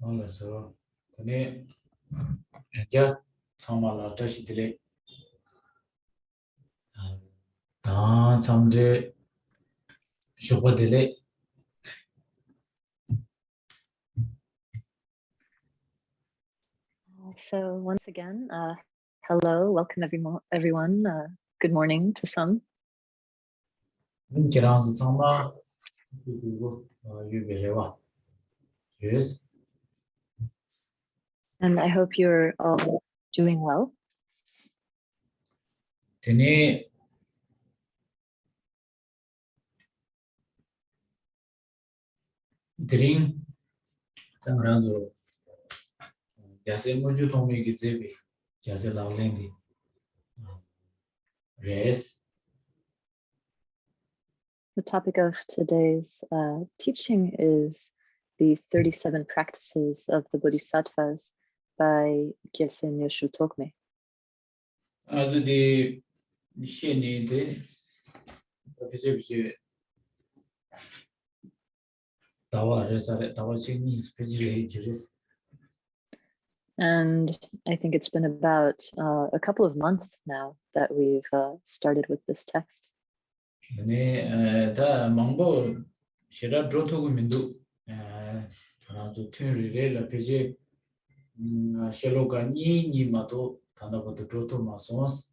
So, today, just some lot of delay. Some day, sugar delay. So once again, hello, welcome everyone. Good morning to some. Yes. And I hope you're all doing well. Today, drink. Some ranzo. Just a muju to make it zebi. Just a loud lady. Rest. The topic of today's teaching is the 37 practices of the Bodhisattvas by Gyaltsen Nyoshu Tokme. As the shiny day, And I think it's been about a couple of months now that we've started with this text. 다 망보 시라 드로토고 민두 아주 튀르레라 페제 셜로가 니마도 단다고도 드로토 마소스.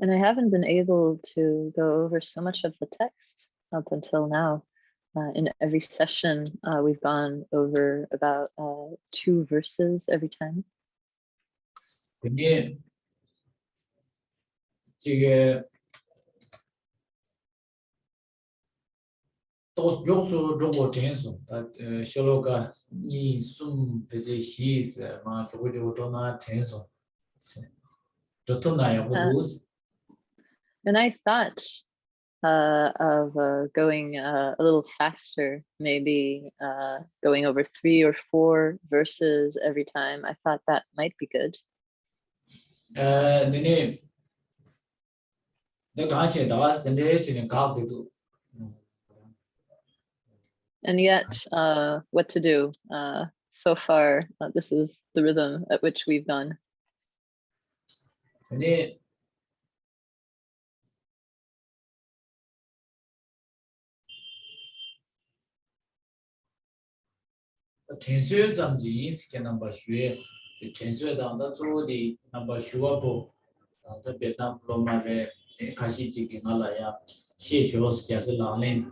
And I haven't been able to go over so much of the text up until now. In every session, we've gone over about 2 verses every time. 근데 지금 또 요소 로고 텐소 다 셜로가 니숨 페제 히스 마 저거 도나 텐소 도토나요 보도스. And I thought of going a little faster, maybe going over 3 or 4 verses every time. I thought that might be good. 네네. And yet, what to do? So far, this is the rhythm at which we've gone. 근데 텐수의 잠지 스캔 넘버 슈에 텐수의 당다 조디 넘버 슈와보 더 베트남 플로마레 가시지기 나라야 시쇼스 캐스 라렌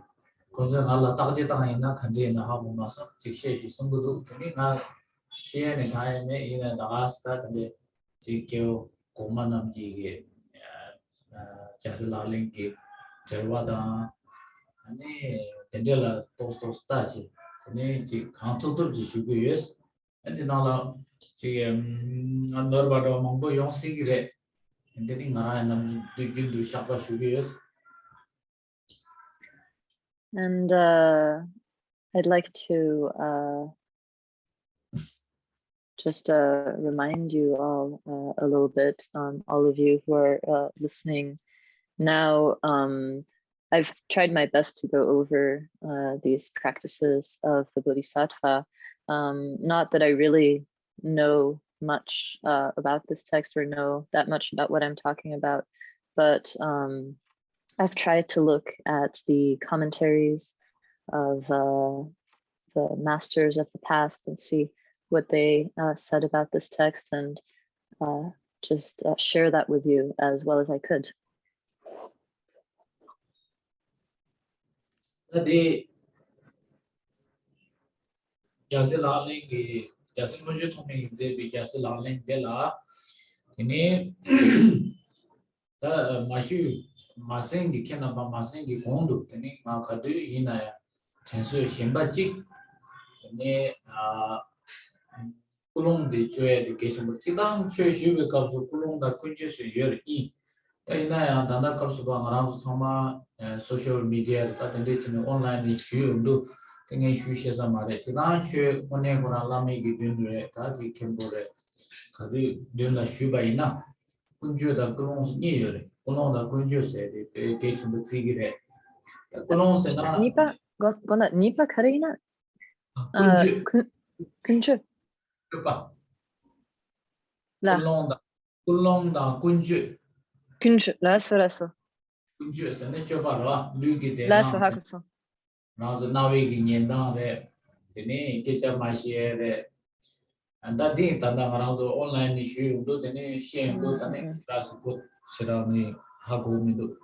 건전 알라 딱지 당이나 간디나 하고 마서 직시시 선부도 되니 나 시에네 타임에 이나 다스타 근데 지교 고만남지게 캐스 라렌기 제와다 아니 텐델라 토스토스타시 네, 지 강토도 지시고 예스. 근데 나라 지금 너바도 망보 용식이래. 근데 나라는 뒤길도 샤바 주기예스. And I'd like to just remind you all a little bit, all of you who are listening now. I've tried my best to go over these practices of the Bodhisattva. Not that I really know much about this text or know that much about what I'm talking about, but I've tried to look at the commentaries of the masters of the past and see what they said about this text, and just share that with you as well as I could. 근데 야슬라랭게 야슬문주 통행인데 야슬라랭데라 이니 다 마생기 캐나바 마생기 공도 되니 마카드 이나야 텐수 심바지 이니 kulongde chue education but tidang chue shube kapsu kulongda kunche su yer I taina ya danda kapsu ba ngarang su sama social media ta dende chine online shu undu tenge shu shesa mare tidang chue one gora lami gi dünre ta ji kembore kadi dünla shu ba ina kunje da kulong su ni yer kulongda kunje se de education but sigire kulong se na Nipa karina. Kunju. Chupa. La. Kulongda kunju. Kunju. Laso. Kunju se ne chupa ro. Lugi de Laso dang. hakaso. Nazo nawe gi nyendang re. Tene kecha ma shie re. Anda ding tanda ngarazo online ni shu do tene shen do tane class ko shira ni hago mi do.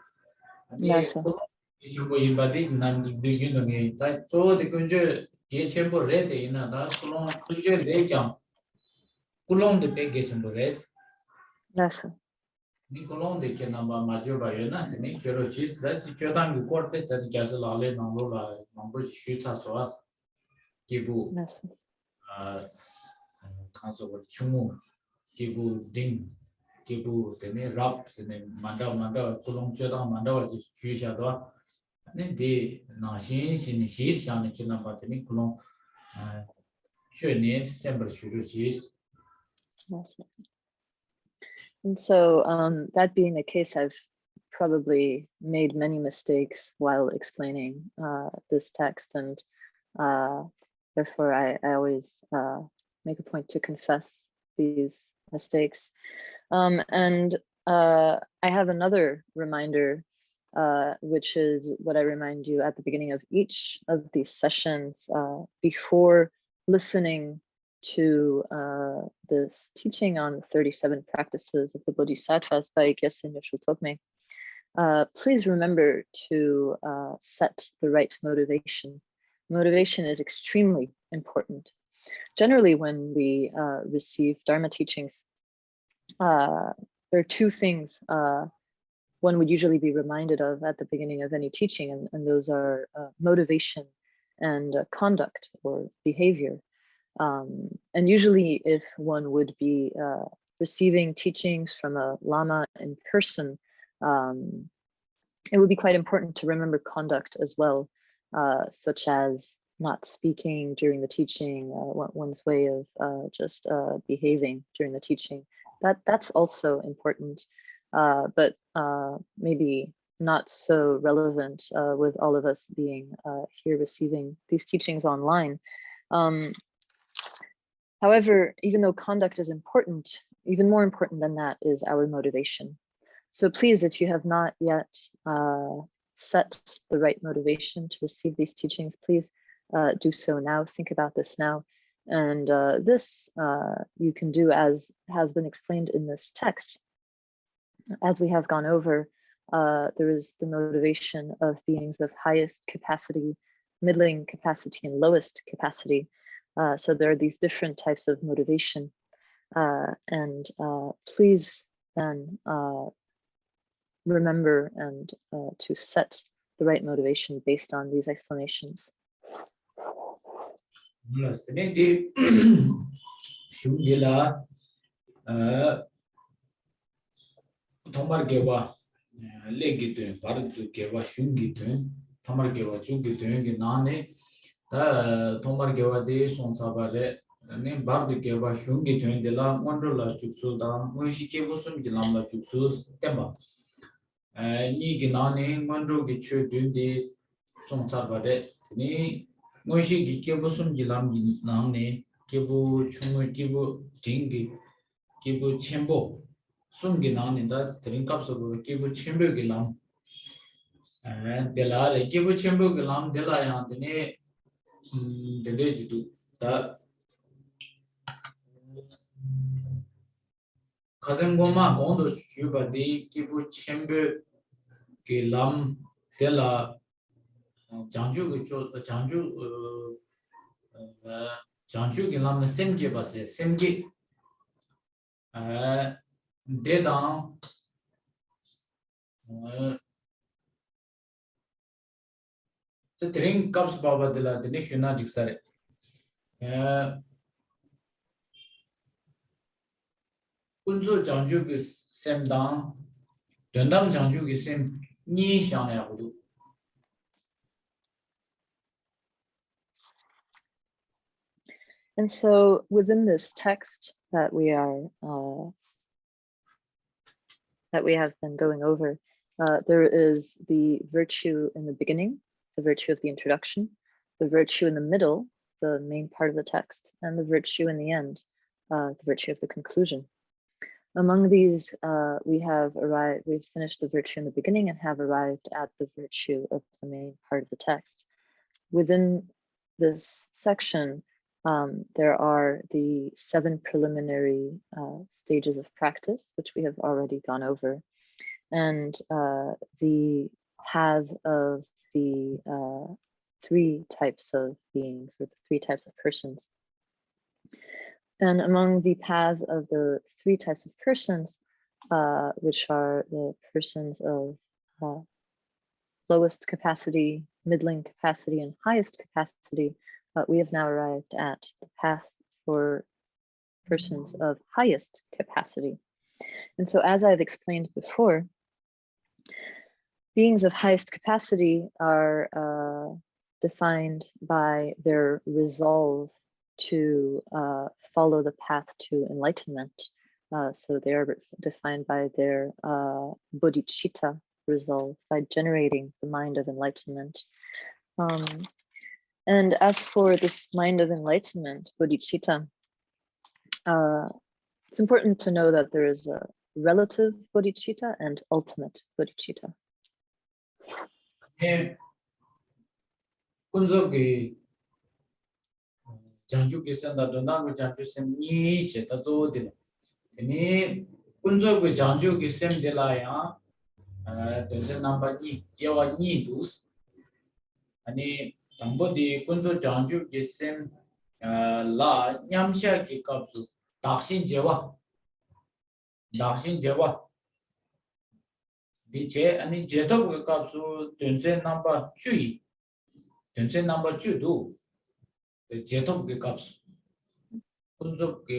Ane Laso. ko ichimbo yibadi nan di bigin no ngi ta so de kunju ge chembo re de ina da kulong kunju le kyang kulong de pe ge chembo res. Laso. Ni kulong de ke namba majo ba yo na tene chero chis da chi chodang gi korte tane gas la le nang lo la nang shu cha so as ki bu Laso. kanso ko chumu kibu ding kibu tene rap sene manda kulong chodang manda wa ji chuisha do ne de na shin shin shi shan ne kina pa tene kulong chue ne sember shuru chi Laso. And so that being the case, I've probably made many mistakes while explaining this text, and therefore I always make a point to confess these mistakes. And I have another reminder, which is what I remind you at the beginning of each of these sessions before listening to this teaching on the 37 practices of the Bodhisattvas by Gyaltsen Nyoshu Tokme. Please remember to set the right motivation. Motivation is extremely important. Generally, when we receive Dharma teachings, there are two things one would usually be reminded of at the beginning of any teaching, and those are motivation and conduct or behavior. And usually if one would be receiving teachings from a Lama in person, it would be quite important to remember conduct as well, such as not speaking during the teaching, one's way of just behaving during the teaching. That's also important, but maybe not so relevant with all of us being here receiving these teachings online. However, even though conduct is important, even more important than that is our motivation. So please, if you have not yet set the right motivation to receive these teachings, please do so now. Think about this now. And this you can do as has been explained in this text. As we have gone over, there is the motivation of beings of highest capacity, middling capacity, and lowest capacity. So there are these different types of motivation. And please then remember and to set the right motivation based on these explanations. yes ne de shungila tomar gewa legi de par de gewa shungi de tomar gewa chungi de ge nane ta tomar gewa de son sabale ne bar de gewa shungi de la mondrola chuksu da moshi ke busum de lamla chuksu temba ni ge nane mondro ge chu de son sabale ni moshi ge ke busum de lam gi nane ke bu chungi ke bu dingi ke bu chembo sungi nani da tering kapso go kibu chembe gilam dela le kibu chembe gilam dela ya dene dele jitu da kazengoma gondo shuba de kibu chembe gilam dela janju go janju gilam ne semge base semge dedang the tering cups baba de la dene shuna diksare kunzo janju ge semdang dendam janju ge sem ni shang ya hudu And so within this text that we have been going over, there is the virtue in the beginning, the virtue of the introduction, the virtue in the middle, the main part of the text, and the virtue in the end, the virtue of the conclusion. Among these, we've finished the virtue in the beginning and have arrived at the virtue of the main part of the text. Within this section, there are the 7 preliminary stages of practice, which we have already gone over, and the path of the 3 types of beings, or the 3 types of persons. And among the paths of the 3 types of persons, which are the persons of lowest capacity, middling capacity, and highest capacity, we have now arrived at the path for persons of highest capacity. And so, as I've explained before, beings of highest capacity are defined by their resolve to follow the path to enlightenment. So they are defined by their bodhicitta resolve, by generating the mind of enlightenment. And as for this mind of enlightenment, bodhicitta, it's important to know that there is a relative bodhicitta and ultimate bodhicitta. 장주 계산다 도나고 장주 셈니 제다 조데 니 군조고 장주 계셈데라야 도세 남바니 예와니 두스 아니 담보디 군조 장주 계셈 라 냠샤기 값수 daksin jewa diche ani jeto ko kapsu tense number 2 du jeto ko kapsu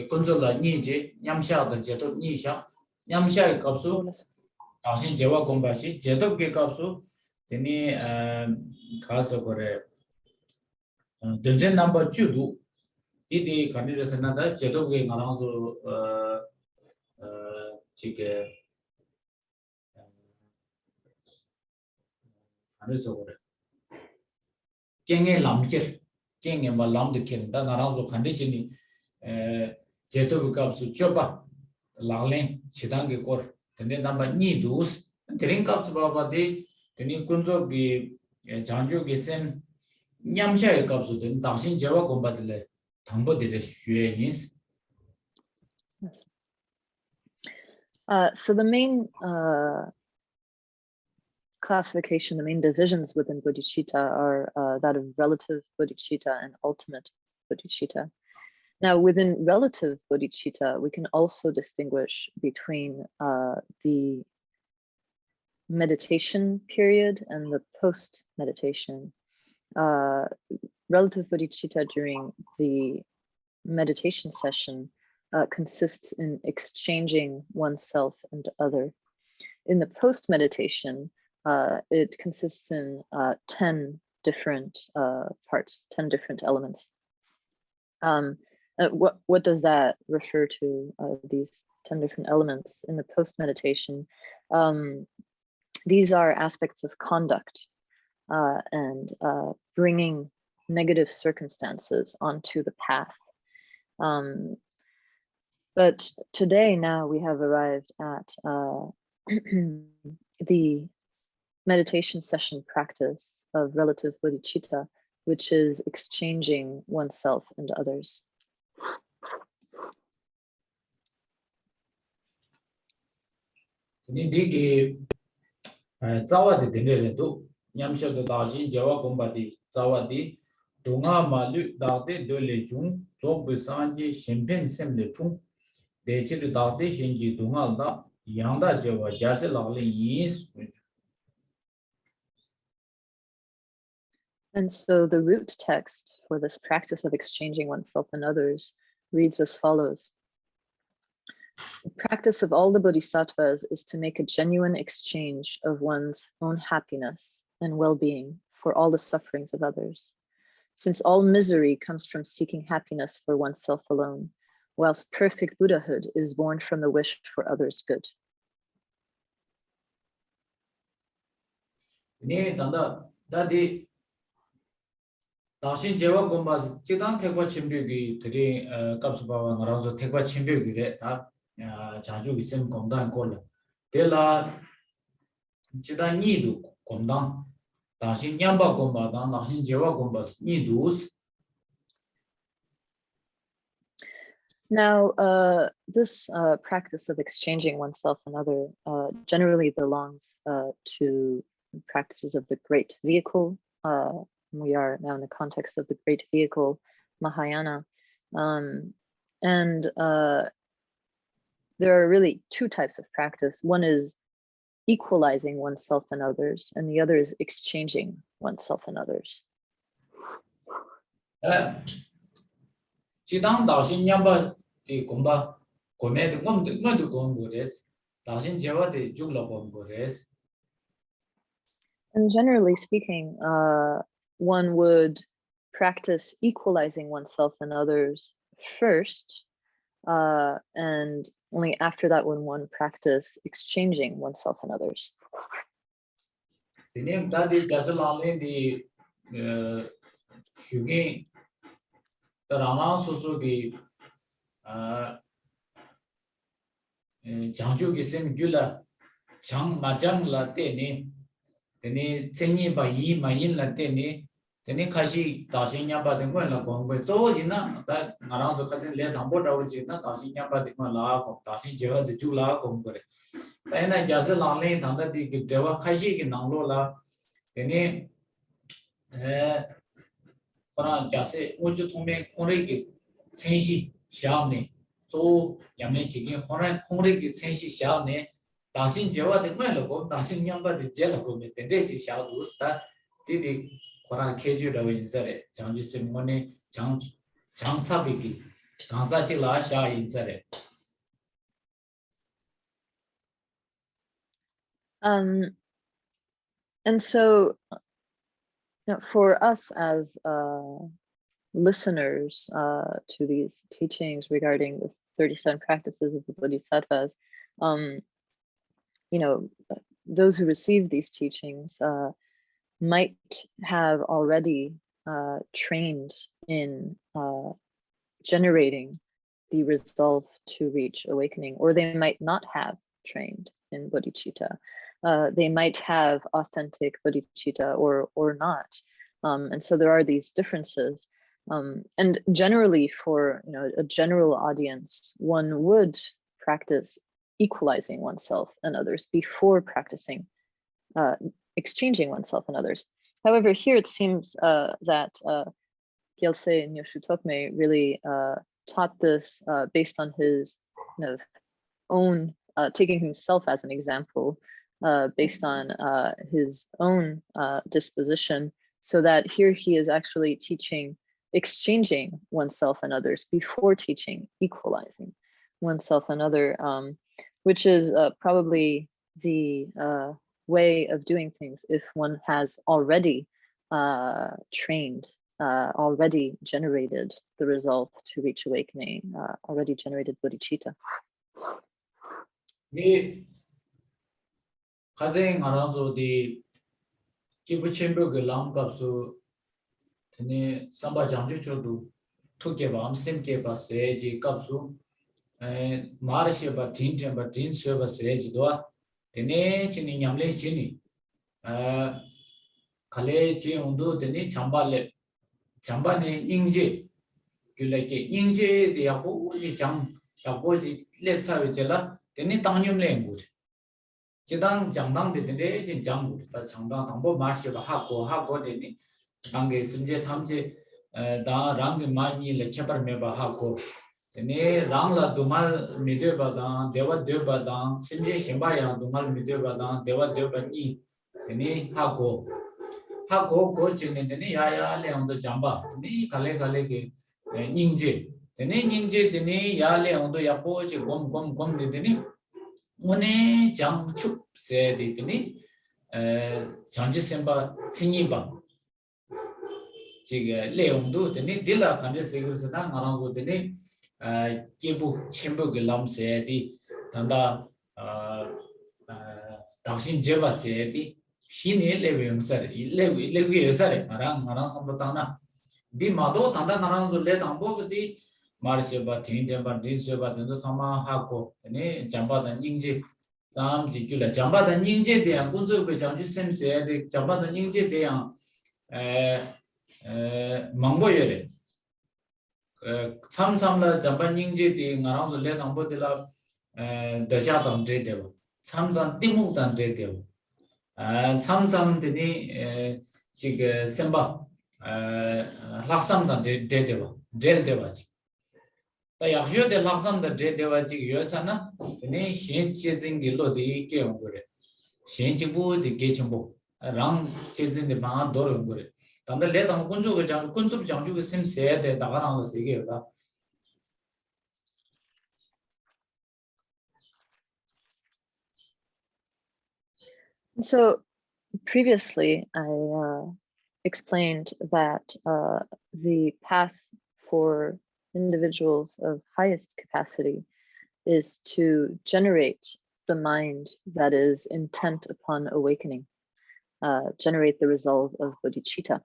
kunzo la ni je nyamsha da jeto ni sha nyamsha kapsu daksin jewa gomba shi jeto ko kapsu teni kaso kore tense number 2 du Didi kandirasana da jeto ge ngaranzo chike adesso ore kenge lamjer kenge ma lamde kenda ngaranzo kandichini jeto ge kapsu choba laglen chidange kor tende namba ni dus tering kapsu baba de teni kunzo ge janjo ge sem nyamsha ge kapsu den daksin jewa gombadle So the main classification, the main divisions within bodhicitta are that of relative bodhicitta and ultimate bodhicitta. Now, within relative bodhicitta, we can also distinguish between the meditation period and the post-meditation. Relative bodhicitta during the meditation session consists in exchanging oneself and other. In the post-meditation, it consists in 10 different parts, 10 different elements. What does that refer to, these 10 different elements in the post-meditation? These are aspects of conduct and bringing negative circumstances onto the path. But today now we have arrived at the meditation session practice of relative bodhicitta, which is exchanging oneself and others. 동아 말루 다데 돌레중 조부산지 셴펜셈레 중 대치르 다데 신지 동아다 양다 제와 야세 라글레 이스. And so the root text for this practice of exchanging oneself and others reads as follows. The practice of all the bodhisattvas is to make a genuine exchange of one's own happiness and well-being for all the sufferings of others. Since all misery comes from seeking happiness for oneself alone, whilst perfect Buddhahood is born from the wish for others' good. 당신 제와 공부하시 지단 택과 침벽이 들이 값수바와 나라서 택과 침벽이래 다 자주 있으면 공단 꼴라 데라 지단 니도 공단 당신 냠바 공부하다 당신 제와 공부하시 니도 Now, this practice of exchanging oneself and other generally belongs to practices of the great vehicle. We are now in the context of the great vehicle, Mahayana. And there are really two types of practice. One is equalizing oneself and others, and the other is exchanging oneself and others. 지당 당신 냠바 디 공부 고매도 뭐도 공부레스 당신 제와데 죽라 공부레스. And generally speaking, one would practice equalizing oneself and others first, and only after that when one practice exchanging oneself and others. Tene dadi jasalale di shugi rana soso gi 장주 기sem gyula 장 마장 라테니 tene tsenyi ba yi ma yin la tene tene kashi dashi nya ba den la gong gwe zo yin na da ngarang zo khasin le dambo da ji na dashi nya ba den la ko dashi jewa de ju la gong gwe ta na jas la le dang da di ge dewa kashi gi nang lo la tene kora jase mo ju thong me khore gi senshi xiao ne zo yam ne chi gi khore gi senshi xiao ne 당신 제와데 뭐라고 당신 냥바데 제라고 메데지 샤우스타 디디 코란 케주라고 인사래 장주스 뭐네 장사비기 강사치라 샤 인사래. And so for us as listeners to these teachings regarding the 37 practices of the Bodhisattvas, those who receive these teachings might have already trained in generating the resolve to reach awakening, or they might not have trained in bodhicitta. They might have authentic bodhicitta or not. And so there are these differences. And generally for a general audience, one would practice equalizing oneself and others before practicing exchanging oneself and others. However, here it seems that Gyaltse Nyoshu Tokme really taught this based on his own, taking himself as an example, based on his own disposition, so that here he is actually teaching exchanging oneself and others before teaching equalizing oneself and other, which is probably the way of doing things if one has already trained, already generated the resolve to reach awakening, already generated bodhicitta. 네 가생 알아서 디 기부 챔버그 람갑수 tene samba janju chodu thuke ba amsem ke ba seji kapsu marashe ba tin so ba seji do tene chini nyamle chini khale chi undu tene chamba ne ingje gulake ingje de yapo ji jang yapo ji lepcha wechela tene tangyum le ngur jidang jangdang de tene jin jang ngur ta changdang tambo marashe ba ha ko de ni 당게 심제 탐제 다 랑게 많이 레쳐버 메바 하고 네 랑라 도말 미데바다 대와 데바다 심제 심바야 도말 미데바다 대와 데바니 네 하고 고치는데 야야 레온도 잠바 네 갈레게 닝제 네 닝제 네 야레 온도 야포지 곰 되더니 오네 장축 세디더니 장지 심바 신이바 지게 레옹도 되니 딜라 간제 세그스나 나랑도 되니 계부 첨부게 람세디 단다 당신 제바세디 신이 레베음서 레베여서 나랑 선보다나 di mado tanda naranzo le tambo di marse ba tin de ba di se ba de sama ha ko ne jamba da ningje sam ji gyula jamba da ningje de ya kunzo be jang ji sem se de jamba da ningje de ya mangbo yere 참삼라 잠반 닝제디 나라서 le tambo de la daja tam de de 참삼 timudan de de 참삼 되니 지금 semba laksamdan de de del de ba 다 약효 de laksamdan de de ba ji yosana ne shin chezing gi lo de ke ngore shin ji bu de ge chimbo 랑 chezing de ma dor ngore tanda le tam kunju ge jang kunju jang ju ge sim se de da ga nang se ge da. So previously, I explained that the path for individuals of highest capacity is to generate the mind that is intent upon awakening, generate the resolve of bodhicitta.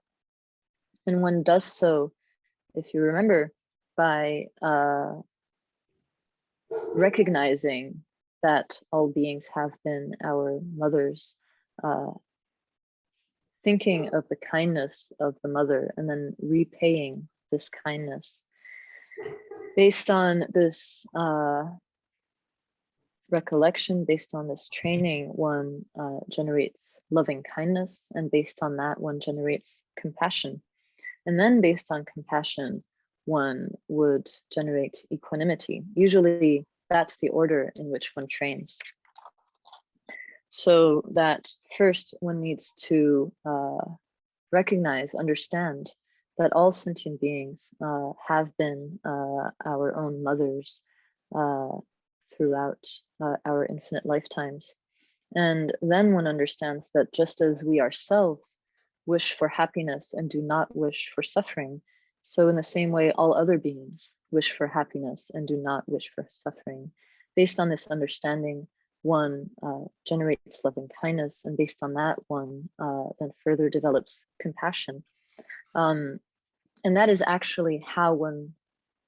And one does so, if you remember, by recognizing that all beings have been our mothers, thinking of the kindness of the mother and then repaying this kindness. Based on this recollection, based on this training, one generates loving kindness, and based on that, one generates compassion. And then based on compassion, one would generate equanimity. Usually that's the order in which one trains. So that first one needs to recognize, understand that all sentient beings have been our own mothers throughout our infinite lifetimes. And then one understands that just as we ourselves wish for happiness and do not wish for suffering, so in the same way, all other beings wish for happiness and do not wish for suffering. Based on this understanding, one generates loving kindness, and based on that, one then further develops compassion. And that is actually how one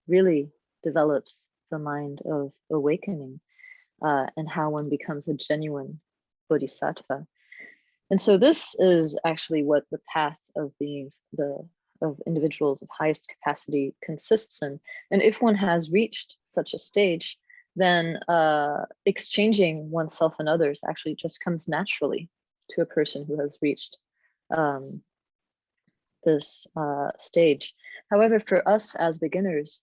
really develops the mind of awakening, and how one becomes a genuine bodhisattva. And so this is actually what the path of beings, of individuals of highest capacity consists in. And if one has reached such a stage, then exchanging oneself and others actually just comes naturally to a person who has reached this stage. However, for us as beginners,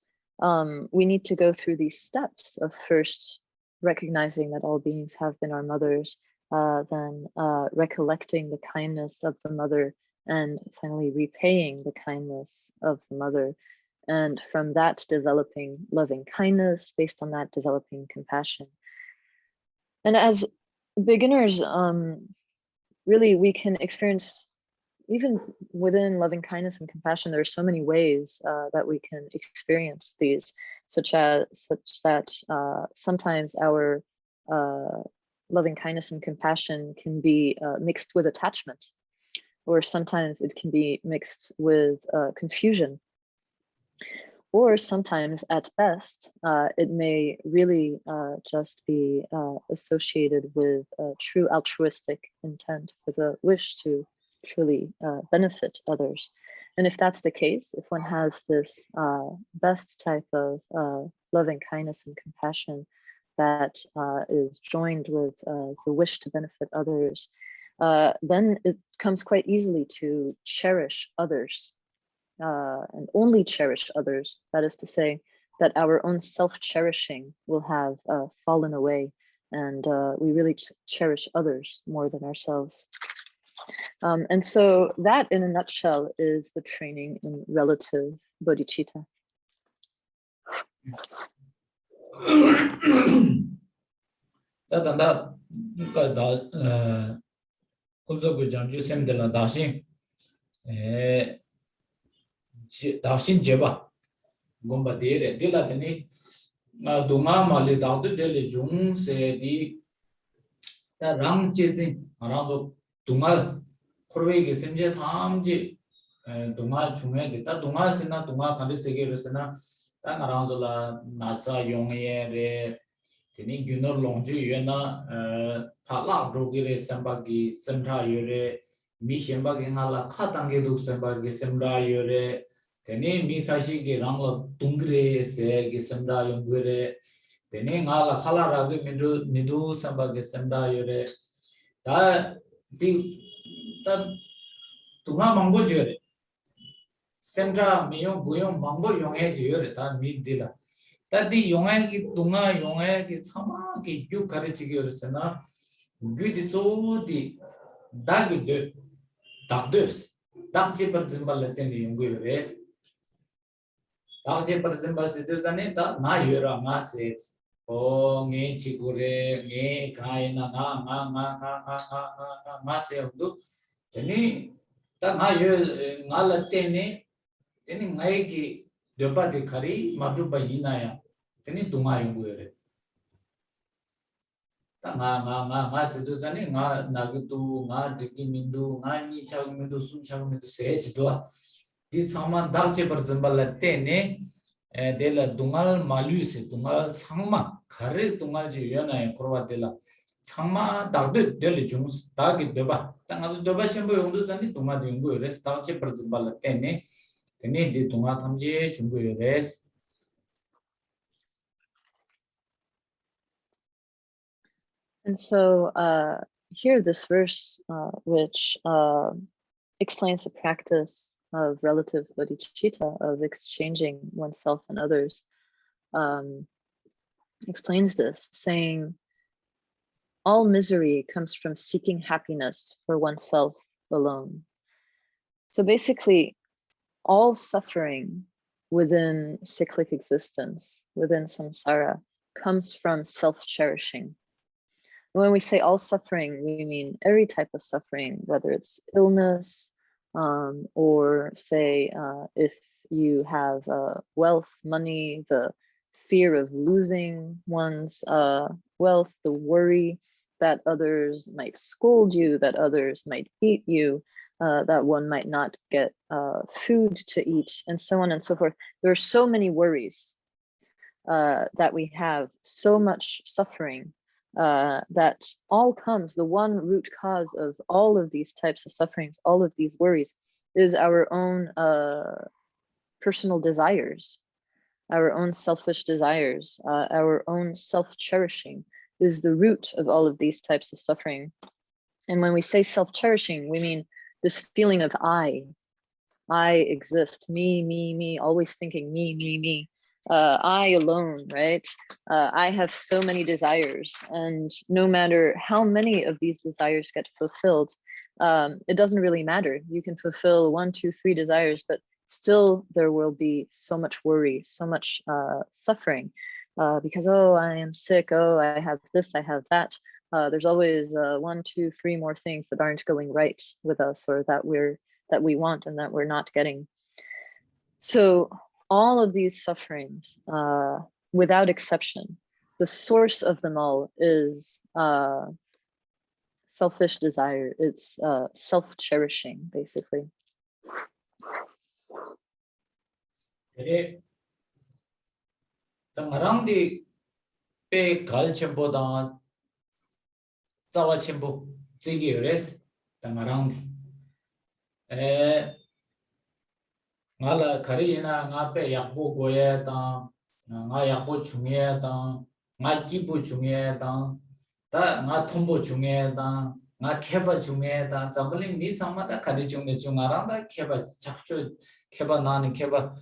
we need to go through these steps of first recognizing that all beings have been our mothers, then recollecting the kindness of the mother, and finally repaying the kindness of the mother. And from that, developing loving kindness, based on that, developing compassion. And as beginners, really, we can experience, even within loving kindness and compassion, there are so many ways that we can experience these, such that sometimes our loving kindness and compassion can be mixed with attachment, or sometimes it can be mixed with confusion. Or sometimes, at best, it may really just be associated with a true altruistic intent, with a wish to truly benefit others. And if that's the case, if one has this best type of loving kindness and compassion that is joined with the wish to benefit others, then it comes quite easily to cherish others. And only cherish others. That is to say, that our own self-cherishing will have fallen away, and we really cherish others more than ourselves. And so that, in a nutshell, is the training in relative bodhicitta. 다신 제바 곰바 데레 딜라드니 동아 말리 다도 델리 중세디 다 랑제진 알아서 동아 코르웨기 셈제 탐지 동아 중에 다 동아스나 동아 간데세게르스나 다 나랑졸라 나자 용예레 되니 균어 롱주 유나 팔라 로기레 삼바기 셈타 유레 미셴바기 나라 카당게도 셈바기 셈라 유레 되니 미카시기 랑라 둥그레세 기 셈라 용그레 되니 나라 칼라라기 미두 셈바기 셈라 유레 다디 다 동아 망고주레 셈라 미용 부용 망고 용해 주레 다 미딜라 Tadi yongay ki tunga yongay ki sama ki gyu karichigi yorsana gyu di zo di dagi de dagdos dagje par zimba lateni yongu yores dagje par zimba sido zane ta nga yora nga se o nge chigure nge kaina nga se yongu teni ta nga lateni teni ngai ki dopa di kari madrupa yinaya teni dunga yungu yore. Ta nga sido zane nga nagitu, nga diki mindu, nga ni chagu mindu, sum chagu mindu sechi doa. Di tsangma dakche par zimbala tene dela dungal malu se, dungal tsangma, kari dungal ji yonaya korwa dela. Tsangma dakdo deli jungus, dagi doba. Ta nga su doba chenpo yungu zane dunga di yungu yore, dakche par zimbala tene tene di dunga tamje chungu yore. And so here this verse, which explains the practice of relative bodhicitta, of exchanging oneself and others, explains this, saying, all misery comes from seeking happiness for oneself alone. So basically, all suffering within cyclic existence, within samsara, comes from self-cherishing. When we say all suffering, we mean every type of suffering, whether it's illness, or say if you have wealth, money, the fear of losing one's wealth, the worry that others might scold you, that others might beat you, that one might not get food to eat, and so on and so forth. There are so many worries that we have, so much suffering. That all comes, the one root cause of all of these types of sufferings, all of these worries, is our own personal desires, our own selfish desires, our own self-cherishing is the root of all of these types of suffering. And when we say self-cherishing, we mean this feeling of I exist, me, always thinking me. I alone, right? I have so many desires, and no matter how many of these desires get fulfilled, it doesn't really matter. You can fulfill 1, 2, 3 desires, but still there will be so much worry, so much suffering, because, oh, I am sick, oh, I have this, I have that. There's always 1, 2, 3 more things that aren't going right with us, or that we want and that we're not getting. So all of these sufferings, without exception, the source of them all is selfish desire. It's self-cherishing, basically. Tangarangdi pe gal chempo da zawa chempo zigi yores tangarangdi. Ngala kari ina nga pe yakbo goye da nga yakbo chungye da nga kibu chungye da nga thombo chungye da nga kheba chungye da zambali mi samada kari chungye chungarangda kheba chakcho kheba nani kheba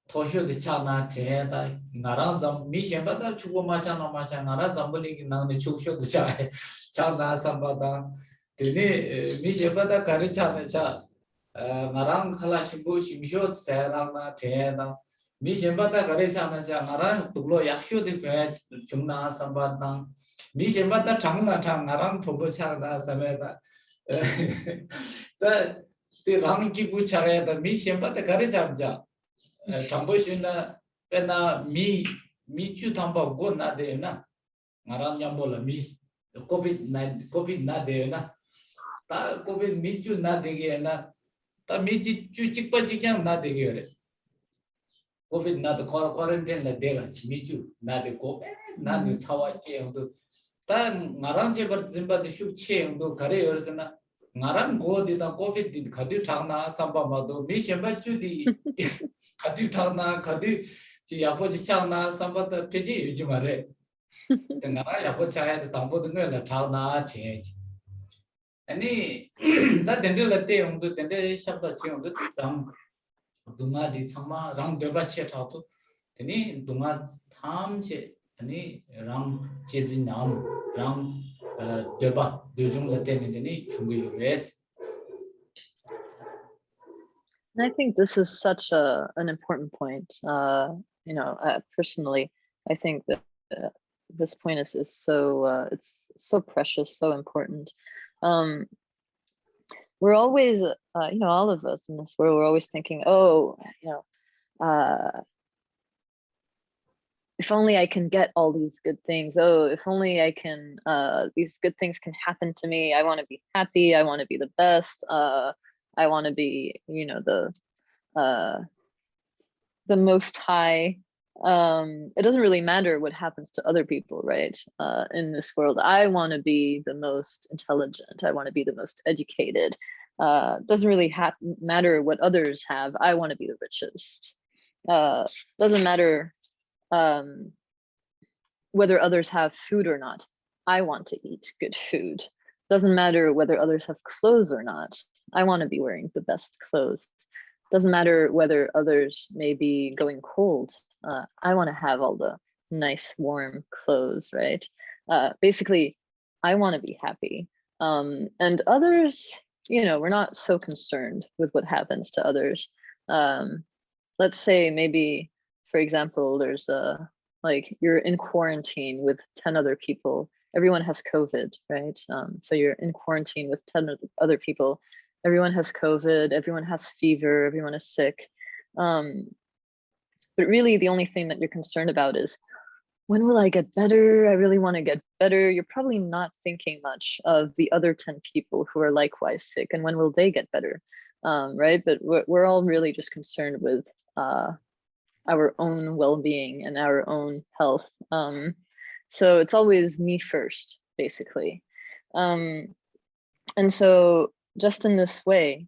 tosho de chana che da ngarang zam mi shembada chugo macha no macha ngara zambali ki nang ne chuksho de cha chana sambada tene mi shembada kari chana cha ngarang khala shimbu shimsho sarang na che da mi shembada kari chana cha ngarang tuklo yaksho de kya chungna sambada mi shembada changna chang ngarang thobo cha da sameda da te rang ki bu cha da mi shembada kari chana Tamboshina pena mi chu tamba go na de na ngaran yambola mi covid na de na ta covid mi chu na de ge na 다 미지 쭈직빠지 그냥 나 되게 COVID 나도 quarantine 내가 미주 나도 고베 나도 차와게 형도 다 나랑 제발 짐바도 슈치 형도 가래 열으나 나랑 고디다 COVID 가디 타나 삼바마도 미셴바 주디 가디 타나 가디 지 야포지 차나 삼바다 페지 유지 말해 나라 야포 차야도 담보도 내가 타나 제지 아니 다 덴들라테 형도 덴데 샵다 치 형도 당 dunga di changma rang deba che tha to teni dunga tham che ani rang che ji nam rang deba dejung la teni chungi res. And I think this is such an important point. Personally, I think that this point is so it's so precious, so important. We're always, all of us in this world, we're always thinking, if only I can get all these good things. Oh, if only I can, these good things can happen to me. I want to be happy. I want to be the best. I want to be, the most high. It doesn't really matter what happens to other people, right? In this world, I want to be the most intelligent. I want to be the most educated. Doesn't really matter what others have. I want to be the richest. Doesn't matter whether others have food or not. I want to eat good food. Doesn't matter whether others have clothes or not. I want to be wearing the best clothes. Doesn't matter whether others may be going cold. I want to have all the nice warm clothes, right? Basically, I want to be happy. And others, we're not so concerned with what happens to others. Let's say maybe, for example, there's you're in quarantine with 10 other people. Everyone has COVID, right? So you're in quarantine with 10 other people. Everyone has COVID, everyone has fever, everyone is sick. But really the only thing that you're concerned about is, when will I get better? I really want to get better. You're probably not thinking much of the other 10 people who are likewise sick, and when will they get better, right? But we're all really just concerned with our own well-being and our own health. So it's always me first, basically. And so just in this way,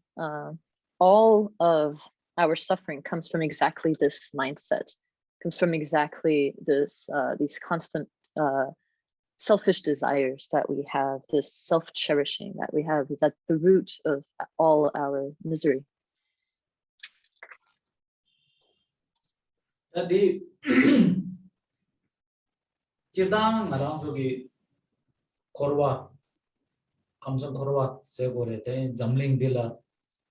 all of our suffering comes from exactly this mindset, comes from exactly this, these constant selfish desires that we have, this self-cherishing that we have, is at the root of all our misery. Di Chidang Naranzogi Korwa Kamsan Korwa Segore, Zamling Dilla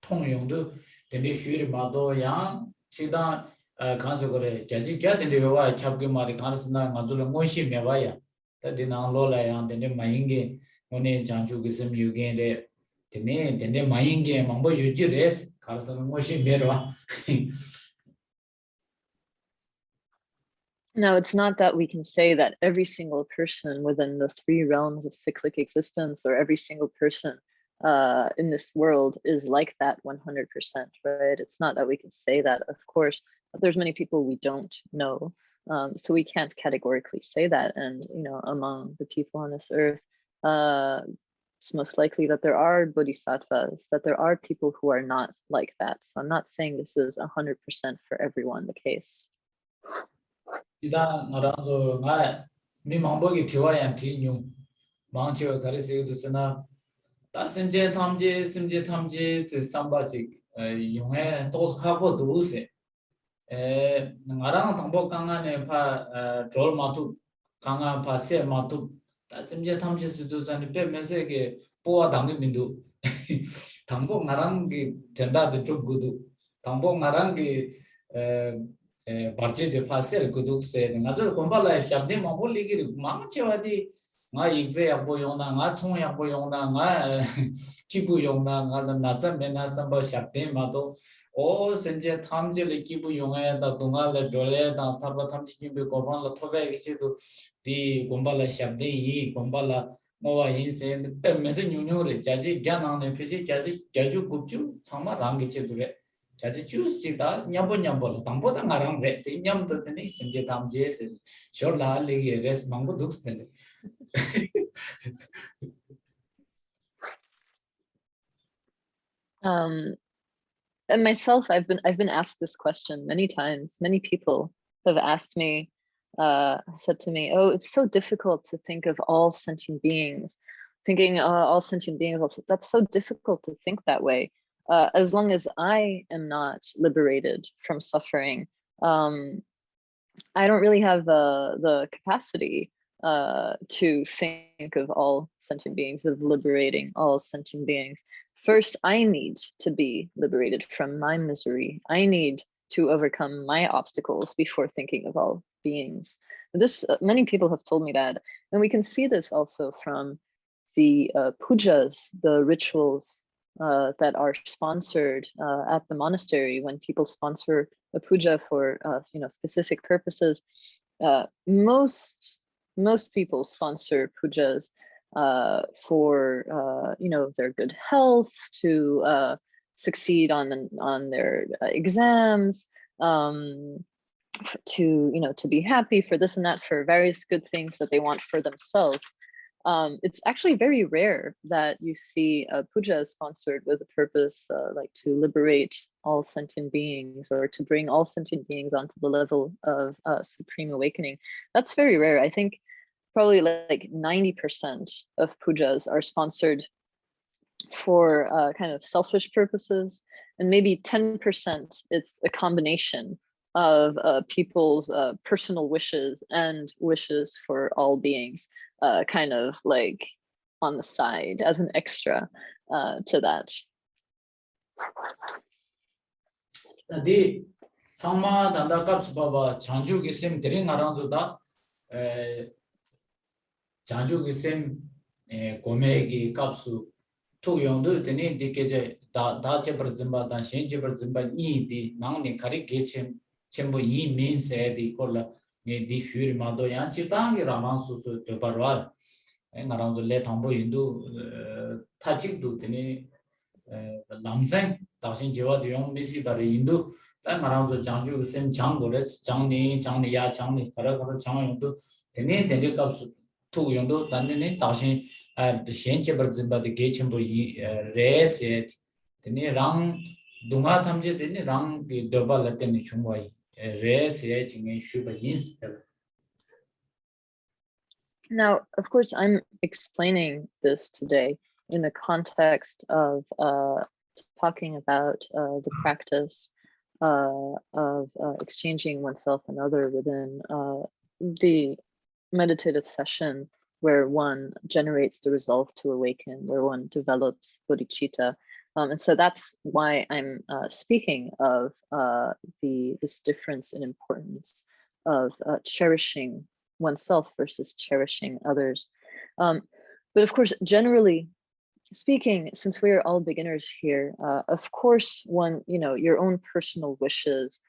Tong Yongdu, then the Shuri Mado Yang, Chidang Kansogore, Jaji Gat in the Yoa, Chapki Mari Kansana, Mazula Moshi Mevaya, that did not Lola and then the Maingi, Mone Janju Gism you gain the name, then the Maingi, Mambo Yujires, Karsan Moshi Merwa. Now, it's not that we can say that every single person within the 3 realms of cyclic existence, or every single person in this world is like that 100%, right? It's not that we can say that, of course, but there's many people we don't know. So we can't categorically say that. And, among the people on this earth, it's most likely that there are bodhisattvas, that there are people who are not like that. So I'm not saying this is 100% for everyone the case. Ida Naranzo, my Mimambogi Tiwa and Tinu, Mountio Carisi, the Sena, Tassimje Tamji, Sambachi, Yunga, those Hako Duse, Narang Tambo Kanga and Pa Troll Matu, Kanga Pase Matu, Tassimje Tamji Sidus and Pe Meseke, Poa Dangimindu, Tambo Narangi, Tenda the Trugudu, Tambo Narangi. Parche de passer guduk se ngajo kombala shabde mongol ligi mangchewadi nga yigze yakbo yongna nga chung yakbo yongna nga kibu yongna nga nasa mena samba shabde mato o senje thamje le kibu yongaya da dunga le dole da thaba thamji kimbe koban la thobe gisedu di kombala shabde yi kombala Ngova inse te mese nyunyo re jaji gyanang ne phisi jaji jaju gupchu sama rangi che dure jaji chu sita nyambo nyambo la tambo ta ngarang re te nyam to tene simje tam je se shor la le ge res mango duks tene. And myself, I've been asked this question many times. Many people have asked me, said to me, "Oh, it's so difficult to think of all sentient beings. Thinking all sentient beings, that's so difficult to think that way. As long as I am not liberated from suffering, I don't really have the capacity to think of all sentient beings, of liberating all sentient beings. First, I need to be liberated from my misery. I need to overcome my obstacles before thinking of all beings." This many people have told me that, and we can see this also from the pujas, the rituals that are sponsored at the monastery. When people sponsor a puja for specific purposes, most people sponsor pujas for their good health, to succeed on their exams, to be happy, for this and that, for various good things that they want for themselves. It's actually very rare that you see a puja sponsored with a purpose like to liberate all sentient beings, or to bring all sentient beings onto the level of supreme awakening. That's very rare. I think probably like 90% of pujas are sponsored for kind of selfish purposes, and maybe 10% it's a combination of people's personal wishes and wishes for all beings, kind of like on the side as an extra to that. Di sangma danda kaps baba chanju gisim diri ngaranzu da chanju gisim gome gi kapsu tu yondu teni di keje da chebar zimba da shen chebar zimba ni di nangni kari kechem chembo yi min se di kola ne di shuri mado yan chitangi raman susu de barwar ngaranzu le thambo hindu tachik du teni lamsang 다신 제와 대용 미시다리 인도 딱 말하면서 장주 쌤 장고레스 장니 야 장니 가라가라 장용도 되네 되게 값수 투 용도 단내네 다신 현재 버진바데 게침보 이 레세 되네 랑 동아 탐제 되네 랑 더발 때문에 중과이 레세 징에 슈바 인스. Now, of course, I'm explaining this today in the context of talking about the practice of exchanging oneself and other within the meditative session, where one generates the resolve to awaken, where one develops bodhicitta. And so that's why I'm speaking of this difference in importance of cherishing oneself versus cherishing others. But of course, generally speaking, since we are all beginners here, of course, your own personal wishes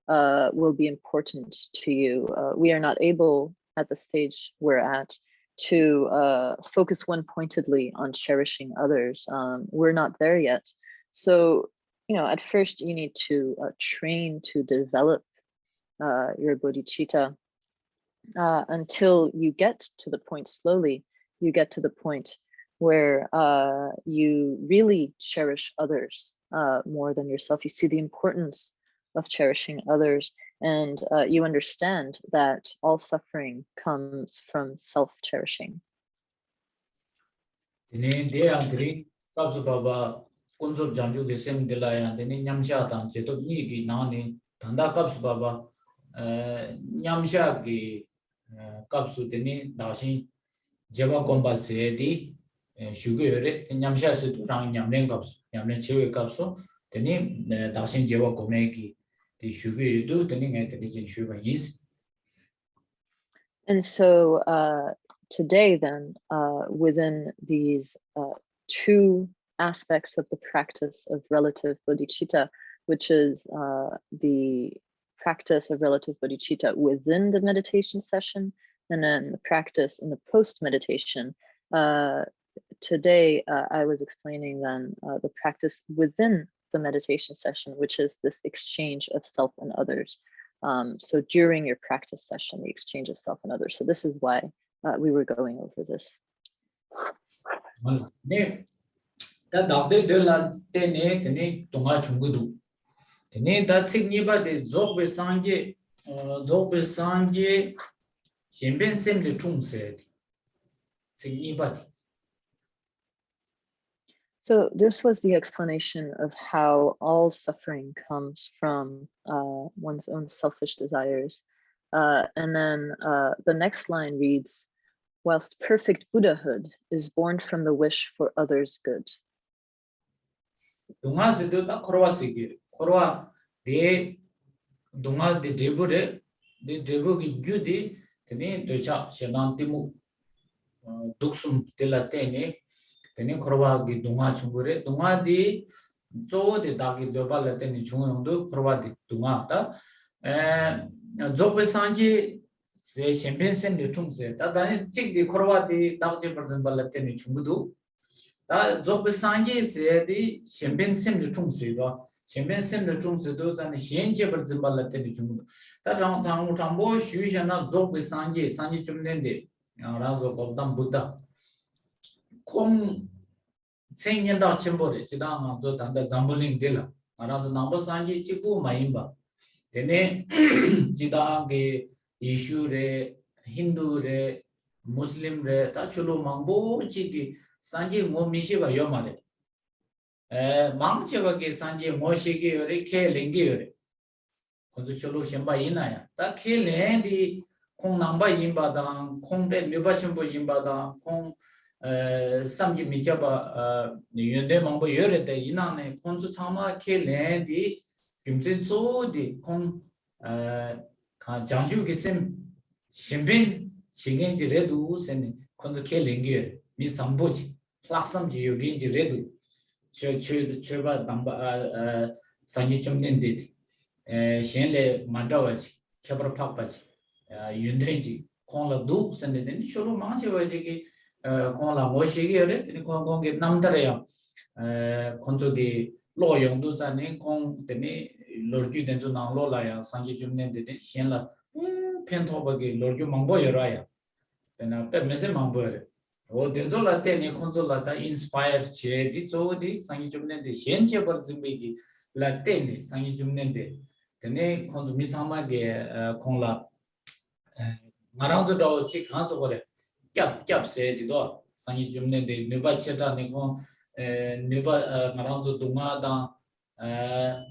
will be important to you. We are not able at the stage we're at to focus one pointedly on cherishing others. We're not there yet. So, at first you need to train to develop your bodhicitta until you get to the point slowly, you get to the point where you really cherish others more than yourself. You see the importance of cherishing others, and you understand that all suffering comes from self-cherishing. kapsu teni dashi jeba gomba se di shugu yore nyamsha se tu rang nyamlen chewe kapsu teni dashi jeba gome ki di shugu yudu teni ngai teni jin shuba yis. And so today then, within these two aspects of the practice of relative bodhicitta, which is the practice of relative bodhicitta within the meditation session, and then the practice in the post-meditation, Today, I was explaining then the practice within the meditation session, which is this exchange of self and others. So during your practice session, the exchange of self and others. So this is why we were going over this. 네, 다 나대 들라 때네 때네 동아 중구도 때네 다 책니바데 조베 상게 현변semli 총세 책니바데. So this was the explanation of how all suffering comes from one's own selfish desires. And then the next line reads, whilst perfect Buddhahood is born from the wish for others' good. 동아스도 다 코로와스기 코로와 데 동아 데 데부레 데 데부기 규디 테네 도차 셰난티무 독숨 텔라테네 테네 코로와기 동아 중부레 동아디 조데 다기 도발라테네 중용도 코로와디 동아다 에 조베산지 세 셴벤센 뉴퉁세 다다니 찍디 코로와디 다지 버전 발라테네 중부도 다 조베산지 세디 셴벤센 뉴퉁세가 셴벤센 뉴퉁세도 잔 현재 버전 발라테네 중부도 다 당고 슈샤나 조베산지 산지 좀nen데 라조 법담 부다 콩 생년다 첨보레 지당 저 단다 잠불링 딜라 알아서 남도 산지 찍고 마임바 되네 지당게 이슈레 힌두레 무슬림레 다 줄로 망보 지기 산지 뭐 미시바 요마레 에 망체바게 산지 모시게 요레 케랭게 요레 건조 줄로 셴바 이나야 다 케랭디 콩 남바 임바당 콩베 뉴바침보 임바당 콩 삼기 미자바 연대 망보 열에데 이나네 콘주 참마 케레디 김진조디 콩 장주기 셈 신빈 신경지 레두 센 콘주 케랭게 미 삼보지 플락삼지 여기지 레두 저바 남바 산지 좀nen데 신레 만다와지 켜버 팍바지 윤대지 콩라 두 센데는 쇼로 망치와지기 콩라 모시기를 되는 공공게 남다래요. 건조기 로용도 산에 공 때문에 로규 된저 나로라야 상기 좀 낸데 신라 펜토버기 로규 망보여라야. 내가 빼면서 망보여. 어 된저라 때니 콘솔라다 인스파이어 제디 조디 상기 좀 낸데 현재 버즈미기 라테니 상기 좀 낸데 근데 콘도 미상마게 콩라 마랑저도 지 간서 거래 캡캡 세지도 상이 좀는데 네바체다네 고 네바 마랑저 동아다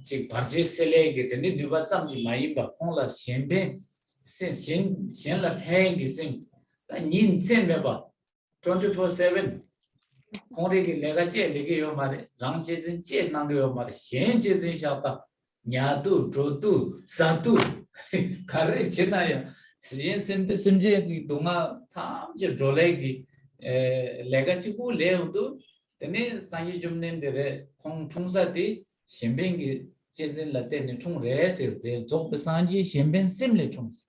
지 바르지셀레게 되네 네바짬지 마이바 콩라 셴베 셴라 팽기 셴 닌쳔메바 24/7 콩리기 내가 제리게 요 말에 랑제진 제 난게요 말에 셴제진 샤다 냐두 조두 사두 가르 제나야 시진 심제 동아 탐제 졸레기 레가치고 레오도 때문에 상이 좀 낸데레 콩 총사디 신변기 제진라 때는 총레세 데 족베산지 신변 심레 총스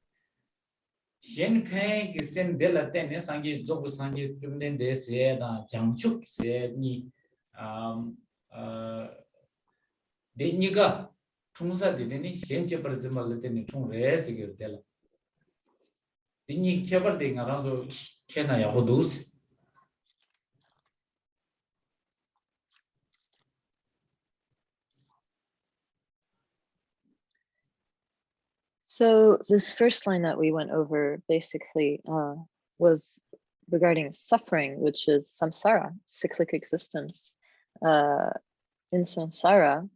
신패기 셈델라 때는 상기 족베산지 좀 낸데세다 장축 세니 데니가 총사디니 현재 버즈말 때는 총레세게 될라 디니 쳬버데 가라조 케나야 호도스. So this first line that we went over basically was regarding suffering, which is samsara, cyclic existence. In samsara,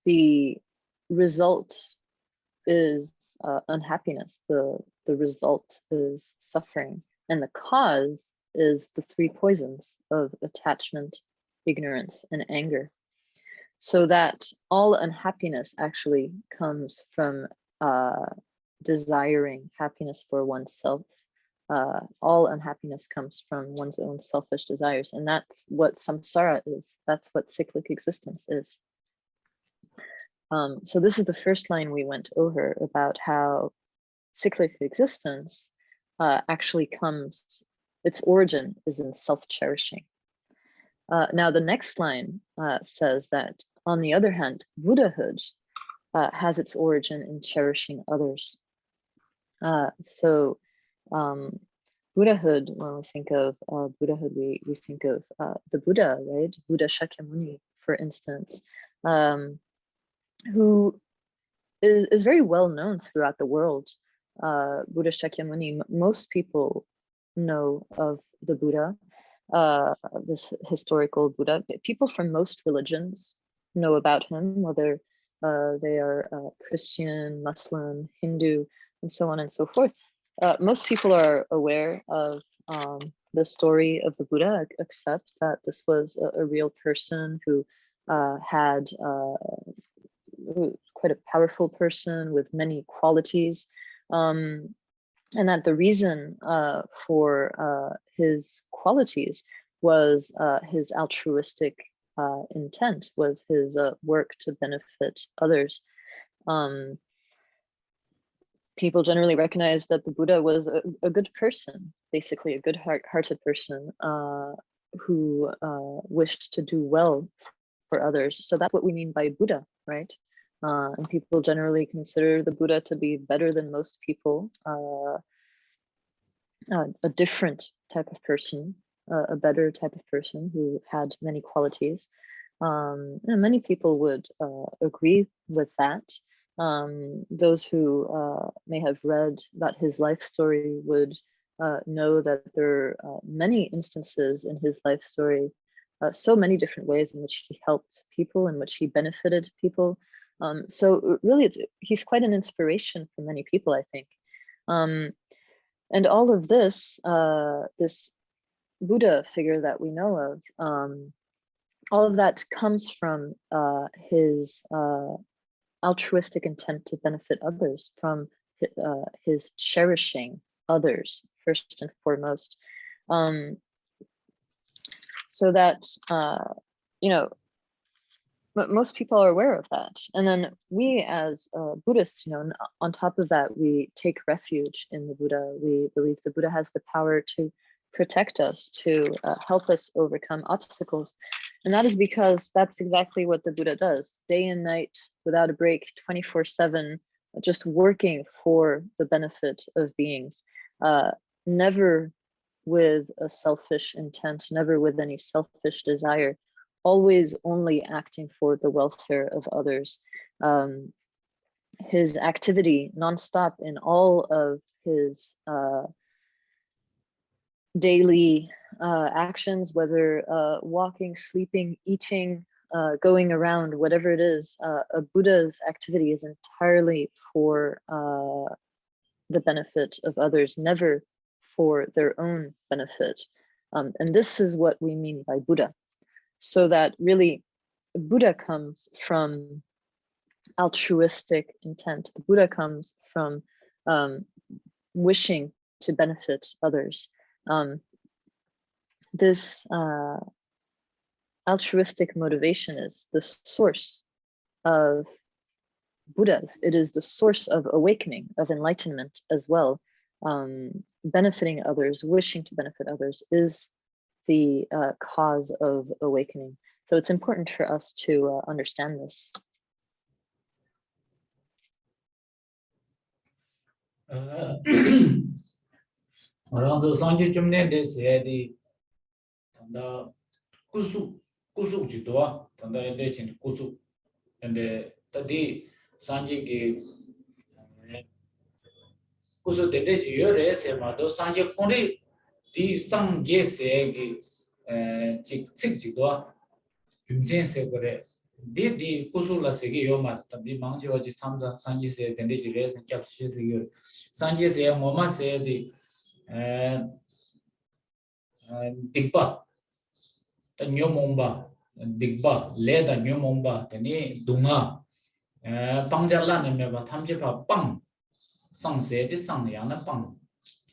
the result is unhappiness. The result is suffering, and the cause is the three poisons of attachment, ignorance, and anger. So that all unhappiness actually comes from desiring happiness for oneself. All unhappiness comes from one's own selfish desires, and that's what samsara is. That's what cyclic existence is. So this is the first line we went over about how cyclic existence actually comes its origin is in self-cherishing. Now, the next line says that, on the other hand, Buddhahood has its origin in cherishing others. So Buddhahood, when we think of Buddhahood, we think of the Buddha, right? Buddha Shakyamuni, for instance, who is very well known throughout the world. Buddha Shakyamuni, most people know of the Buddha, this historical Buddha. People from most religions know about him, whether they are Christian, Muslim, Hindu, and so on and so forth. Most people are aware of the story of the Buddha, except that this was a real person who had quite a powerful person with many qualities, and that the reason for his qualities was his altruistic intent, was his work to benefit others. People generally recognize that the Buddha was a good person, basically a good-hearted person who wished to do well for others. So that's what we mean by Buddha, right? And people generally consider the Buddha to be better than most people, a different type of person, a better type of person who had many qualities. And many people would agree with that. Those who may have read about his life story would know that there are many instances in his life story, so many different ways in which he helped people, in which he benefited people. So really, he's quite an inspiration for many people, I think. And all of this, this Buddha figure that we know of, all of that comes from his altruistic intent to benefit others, from his cherishing others, first and foremost. So that, you know, most people are aware of that. And then we as Buddhists, you know, on top of that, we take refuge in the Buddha. We believe the Buddha has the power to protect us, to help us overcome obstacles. And that is because that's exactly what the Buddha does, day and night, without a break, 24/7, just working for the benefit of beings, never with a selfish intent, never with any selfish desire, always only acting for the welfare of others. His activity nonstop in all of his daily actions, whether walking, sleeping, eating, going around, whatever it is, a Buddha's activity is entirely for the benefit of others, never for their own benefit. And this is what we mean by Buddha. So that really Buddha comes from altruistic intent. The Buddha comes from wishing to benefit others. This altruistic motivation is the source of Buddhas. It is the source of awakening, of enlightenment as well. Benefiting others, wishing to benefit others is the cause of awakening. So it's important for us to understand this. Around Sanji Jumne de Sedi Tanda Kusu Jidua, Tanda Elechin Kusu, and the Tadi Sanji Kusu de Yure Semado, Sanji Kori, the Sang Jesse Chik Jidua, Jumsen Segore. Di Kusula Segi Yoma, the Manjoji Tamza, Sanji said, and the rest and captures you. Sanji said, Moma said the Digba, the new Momba, Digba, Leda new Momba, the Ne Dunga, Pangjalan and Meva Tamjipa Pang, Sang said the Sang Yana Pang,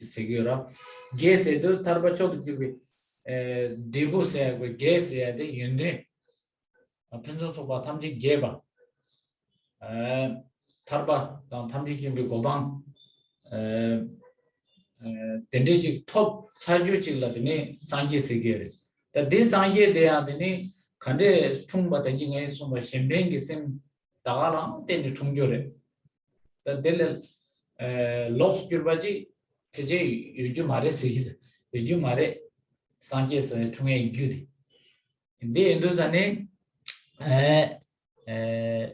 Segura, Gay said, Tarbachok, Dibu said, with Gay said, the Yunde. principal 탐지 개바 타르바 당 탐지 김비 고방 dendritic top 사주직라 되네 상계 세계를 다 대상계 대야 되네 간데 충바 던진에 좀 신뱅기 셈 다가랑 되네 충조래 다 될 loss 줄바지 그제 요즘 말에 쓰기 요즘 말에 상계에서 중에 규디 근데 엔도산에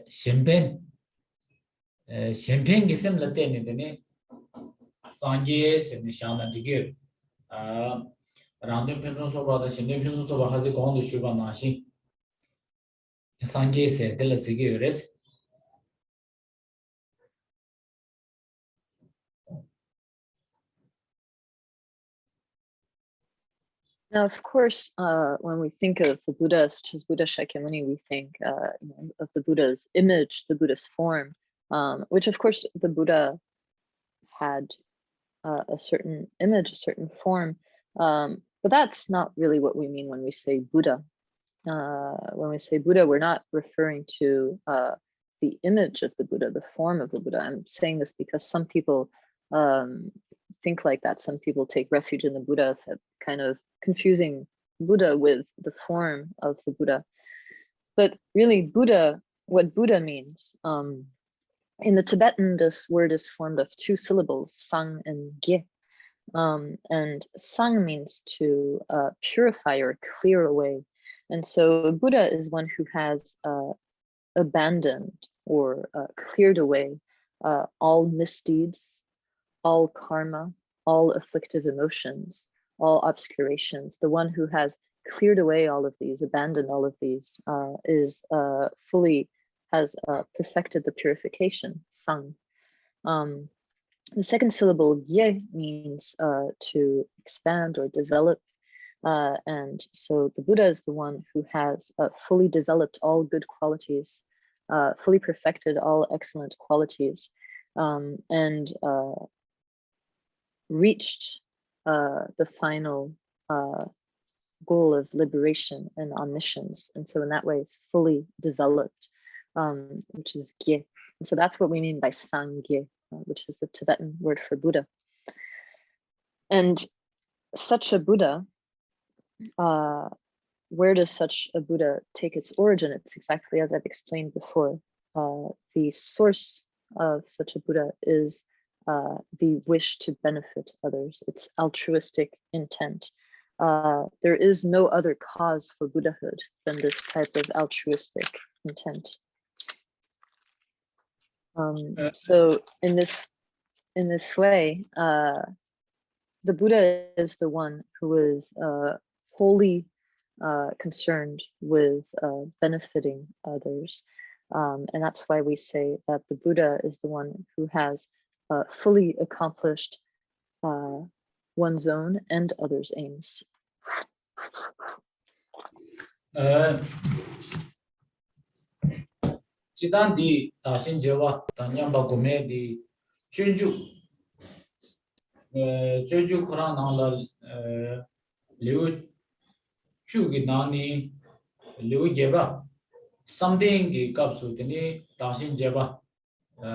샴페인 기SM 라테네 되네 상계에서 니샤나 디게 라운드 편성 소바다 신내 편성 소바 하지 공도 쉬바 나시 상계에서 될스게 그래서 Now, of course, when we think of the Buddha, such as Buddha Shakyamuni, we think of the Buddha's image, the Buddha's form, which, of course, the Buddha had a certain image, a certain form, but that's not really what we mean when we say Buddha. When we say Buddha, we're not referring to the image of the Buddha, the form of the Buddha. I'm saying this because some people think like that. Some people take refuge in the Buddha, kind of confusing Buddha with the form of the Buddha. But really, Buddha, what Buddha means, in the Tibetan, this word is formed of two syllables, sang and ge. And sang means to purify or clear away. And so Buddha is one who has abandoned or cleared away all misdeeds, all karma, all afflictive emotions, all obscurations. The one who has cleared away all of these, abandoned all of these, has perfected the purification, sang. The second syllable, ye, means to expand or develop. And so the Buddha is the one who has fully developed all good qualities, fully perfected all excellent qualities, and reached the final goal of liberation and omniscience. And so in that way, it's fully developed, which is gye. And so that's what we mean by sangye, which is the Tibetan word for Buddha. And such a Buddha, where does such a Buddha take its origin? It's exactly as I've explained before. The source of such a Buddha is the wish to benefit others. It's altruistic intent. There is no other cause for Buddhahood than this type of altruistic intent. So in this way, the Buddha is the one who is wholly concerned with benefiting others. And that's why we say that the Buddha is the one who has fully accomplished one's own and others' aims. 지단 디 다신 제와 단냠바 고메 디 춘주 춘주 코란 나라 리우 추기 나니 리우 제바 something 값수 되니 다신 제바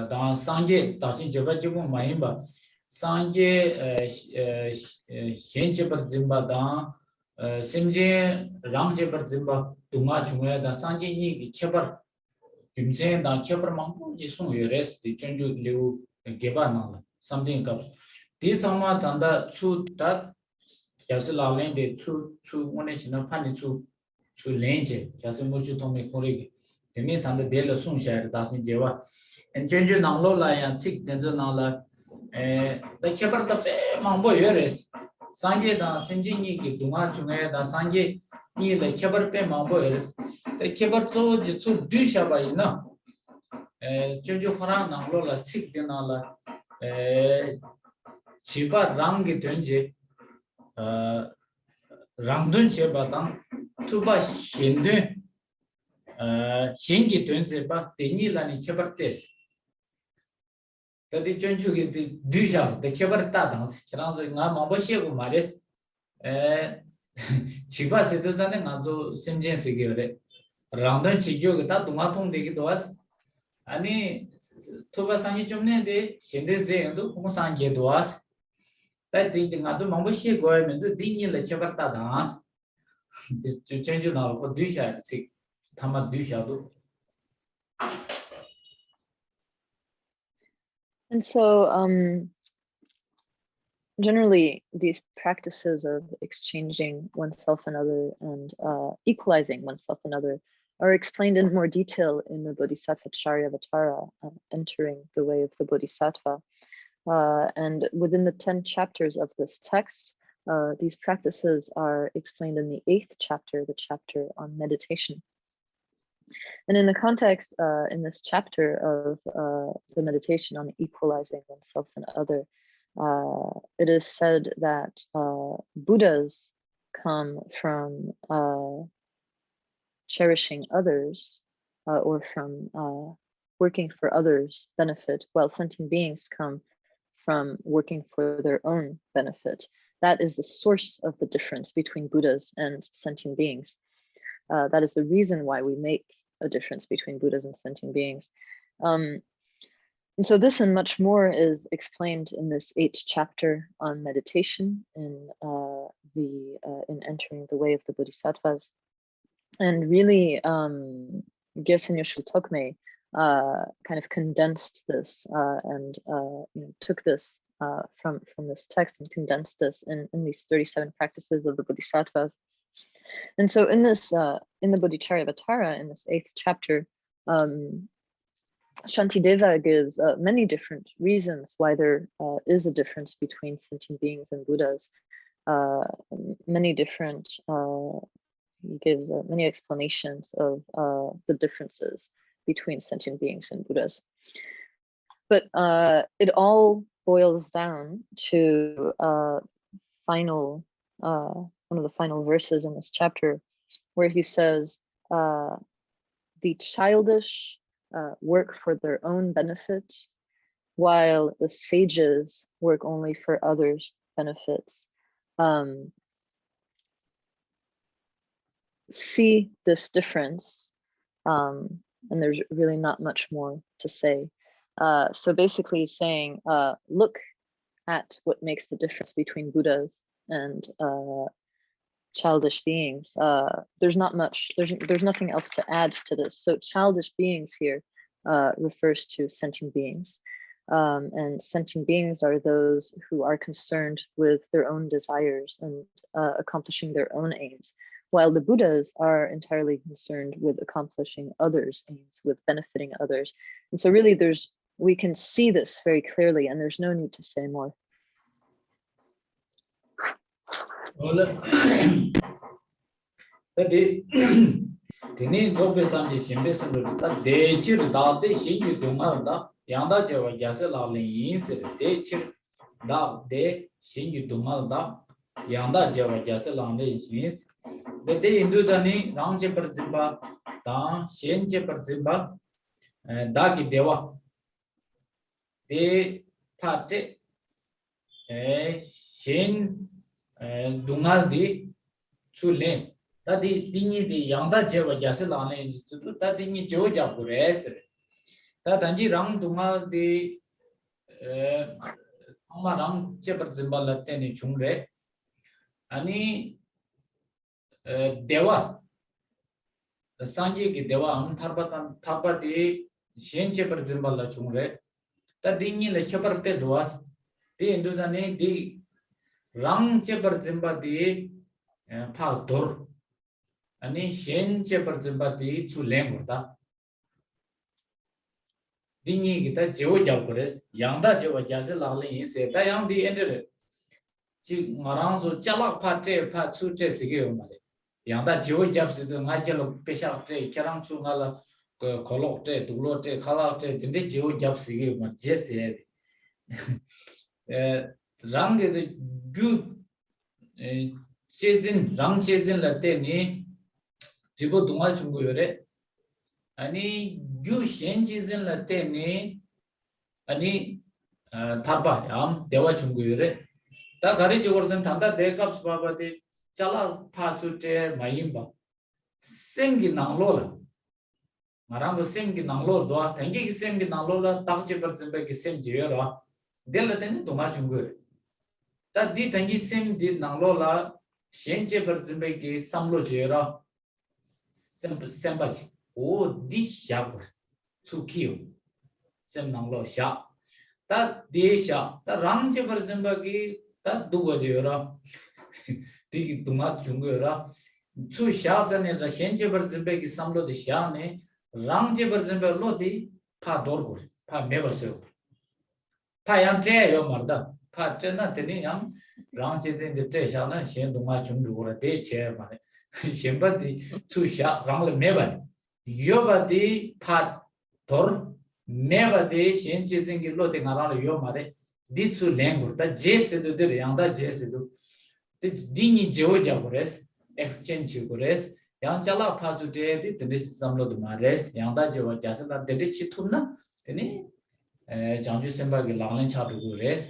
다 상제 다신 제바 지금 많이 봐 상제 현재버 짐바다 심제 랑제버 짐바 동아 중에다 상제니 개발 김세 나 켜버만 지송 요레스 디전주 리우 개바나 something comes 디상마 단다 추다 자슬라렌데 추 원에시나 판이 추 렌제 자슬 모주 통메 코리 데미 단다 델 송샤르 다신 제와 엔전주 나로라야 칙 덴저 나라 다 켜버다 베 망보 요레스 상제다 심진이 기 동아 중에다 상제 니레 켜버 베 망보 요레스 케버초 지수 뒤샤바이나 전주 하나 나로라 칙데나라 지바 랑게 된제 랑든 제바당 투바 신데 신기 된제 바 데니라니 케버테스 다디 전주게 뒤샤 데 케버타당스 키랑서 나 마보시고 마레스 지바세도 전에 나도 심진세게래 라운드 지교가 다 동아통 되기도 왔어. 아니 토바상이 좀 내데 신대제도 공상계도 왔어. that thing azu mambushi goy mendo dingi la chebarta dance this to change now for dusha sik thama dusha do. And so generally these practices of exchanging oneself and other and equalizing oneself and other are explained in more detail in the Bodhisattva Charyavatara, entering the way of the Bodhisattva. And within the 10 chapters of this text, these practices are explained in the 8th chapter, the chapter on meditation. And in the context, in this chapter of the meditation on equalizing oneself and other, it is said that Buddhas come from cherishing others or from working for others' benefit, while sentient beings come from working for their own benefit. That is the source of the difference between Buddhas and sentient beings. That is the reason why we make a difference between Buddhas and sentient beings. And so this and much more is explained in this 8th chapter on meditation in entering the way of the Bodhisattvas. And really, Gyaltsen Yoshu Tokme kind of condensed this and took this from this text and condensed this in these 37 practices of the Bodhisattvas. And so in this, in the Bodhicharyavatara, in this 8th chapter, Shantideva gives many different reasons why there is a difference between sentient beings and Buddhas. Many different, he gives many explanations of the differences between sentient beings and Buddhas. But it all boils down to one of the final verses in this chapter, where he says, the childish work for their own benefit, while the sages work only for others' benefits. See this difference, and there's really not much more to say. So basically he's saying, look at what makes the difference between Buddhas and childish beings. There's not much, there's nothing else to add to this. So childish beings here refers to sentient beings. And sentient beings are those who are concerned with their own desires and accomplishing their own aims, while the Buddhas are entirely concerned with accomplishing others' aims, with benefiting others. And so really we can see this very clearly, and there's no need to say more. Yanda Java Jasa Lalin Insir, De Chir Da De Shingi Dumalda, Yanda Java Jasa Lalin Ins, the day Induzani, Rang Jepper Zimba, Da Shen Jepper Zimba, Dagi Deva, De Tate Shen Dungaldi Chule, that the Dingy the Yanda Java Jasa Lalin Institute, that Dingy Joja Pures. Tanji rang dunga di ama rang chebar zimbala teni chungre ani dewa sanji ki dewa am tharba di shen chebar zimbala chungre ta dingi le chebar pe duas di induzani di rang chebar zimba di pa dor ani shen chebar zimba di chu lengurda Dingy kita Joe Jabres, Yanda Joe Jazz Lali, said, I am the end. Maranzo Jalak Pate Patsu Tessig. Yanda Joe Jabs to Nigel Peshate, Karam Sungala, Colote, Dulote, Kalate, the Joe Jabsig, what Jesse said. Rang the good chasing, rang chasing Latini, Jibo Dunga Chungure. Ani yu shen jizin la teni ani tharba yam dewa chunguyure ta gari chugorsen thanda dekaps baba de chala phachu te mayimba semgi nanglo la marang semgi nanglo do thangi ki semgi nanglo la takche par zimbe ki sem jiyo ra del la teni dunga chunguyure ta di tangi sim di nanglo la shenche bar zimbe ki samlo jera semba chi o di sha ko su kiyo sem nanglo sha ta de sha ta rangche bar zimba ki ta dugo jera di dunga chungo ra su sha zane la shenche bar zimbe ki samlo di sha ne rangche bar zimbe lo di pa dor ko pa meba se pa yang te yo marda pa te na te ni yang rang che de te sha na shen dong ma chung ru ra de che ma shen ba di chu sha rang le me ba yo ba di pa tor me ba de shen che zeng gi lo de nga ra yo ma de di chu leng gu da je se do de yang da je se do de di ni je o ja res exchange gu res yang cha la pa su de di de sam lo de ma res yang da je wa ja sa da de chi thun na de ni 장주 생각이 라는 차도고 res.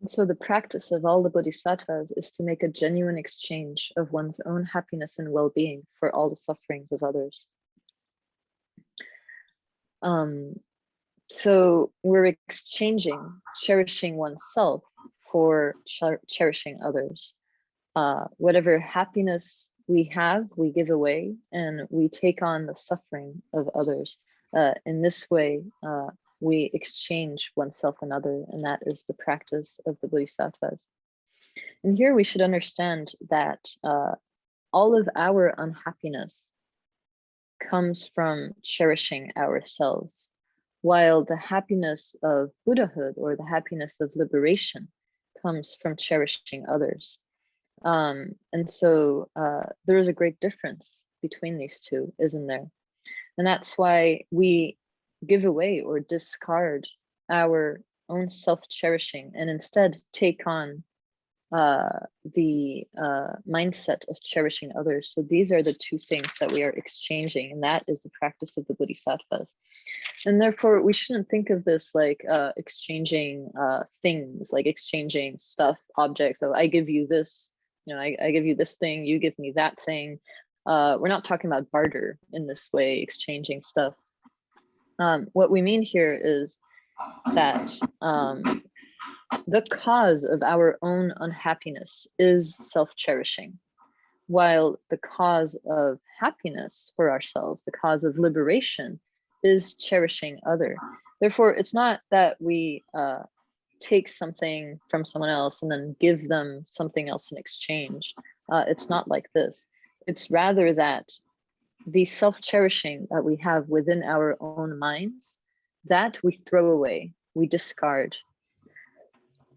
So the practice of all the bodhisattvas is to make a genuine exchange of one's own happiness and well-being for all the sufferings of others. So we're exchanging, cherishing oneself for cherishing others. Whatever happiness we have, we give away, and we take on the suffering of others. In this way, we exchange oneself another, and that is the practice of the bodhisattvas. And here we should understand that all of our unhappiness comes from cherishing ourselves, while the happiness of Buddhahood or the happiness of liberation comes from cherishing others. And so there is a great difference between these two, isn't there? And that's why we give away or discard our own self-cherishing and instead take on the mindset of cherishing others. So these are the two things that we are exchanging, and that is the practice of the bodhisattvas. And therefore, we shouldn't think of this like exchanging things, like exchanging stuff, objects. So I give you this, you know, I give you this thing, you give me that thing. We're not talking about barter in this way, exchanging stuff. What we mean here is that the cause of our own unhappiness is self-cherishing, while the cause of happiness for ourselves, the cause of liberation, is cherishing other. Therefore, it's not that we take something from someone else and then give them something else in exchange. It's not like this. It's rather that the self-cherishing that we have within our own minds, that we throw away, we discard.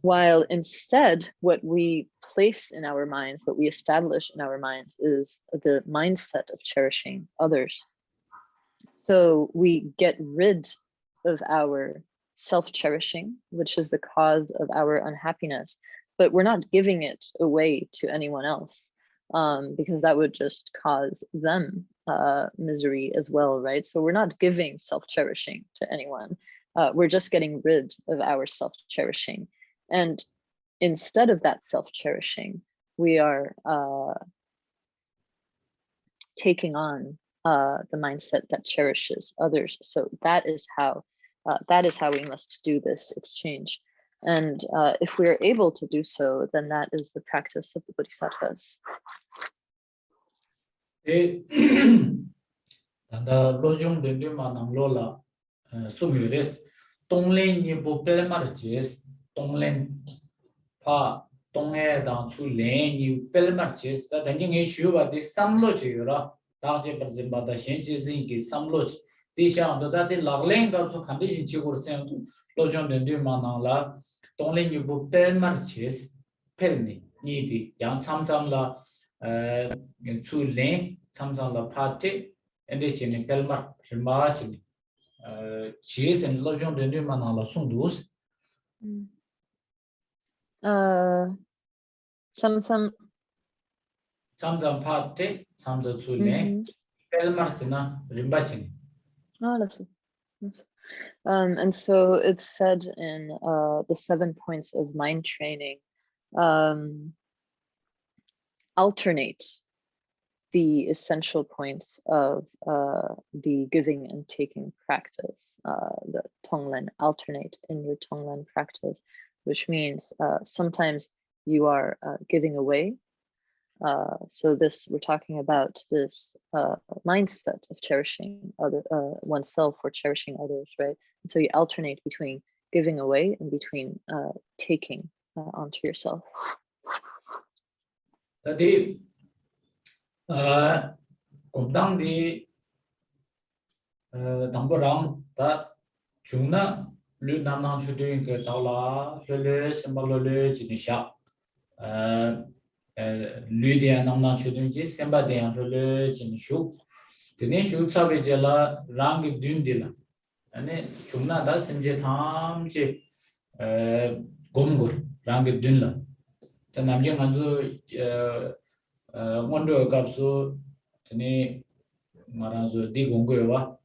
While instead, what we place in our minds, what we establish in our minds is the mindset of cherishing others. So we get rid of our self-cherishing, which is the cause of our unhappiness, but we're not giving it away to anyone else, because that would just cause them misery as well, right? So we're not giving self-cherishing to anyone. We're just getting rid of our self-cherishing. And instead of that self-cherishing, we are taking on the mindset that cherishes others. So that is how we must do this exchange. And if we are able to do so, then that is the practice of the bodhisattvas. Tanda lojong dende manang lola sumyures tonglen ni bo pelmarches tonglen pa tong에 dansu len ni pelmarches da danging issue ba de samlo chira da je par da shenje zin ki samlo ti sha da da de laglen ga so khande jin chi gor sen lojong dende manang la tonglen ni bo pelmarches pelni ni di yang chamcham la chu len chamcham la pate and it's in Pelmar, Marching. Cheese and Lojon de Numan la Sundus. Some Pate, some Sule, Pelmarsina, Rimbaching. Oh, that's and so it's said in the 7 points of mind training, alternate the essential points of the giving and taking practice, the Tonglen, alternate in your Tonglen practice, which means sometimes you are giving away. So this, we're talking about this mindset of cherishing oneself or cherishing others, right? And so you alternate between giving away and between taking onto yourself. Tadi kumdang di damborang ta chungna lu namnang chudu ke tawla lele sembalo le jinisha lu dia namnang chudu ji semba dia lele jinishu tene shu chabe jela rang dün dila ane chungna da semje tham je gomgur rang dün la ta namje nganzu ngondo kapsu tene 마라조 디공고와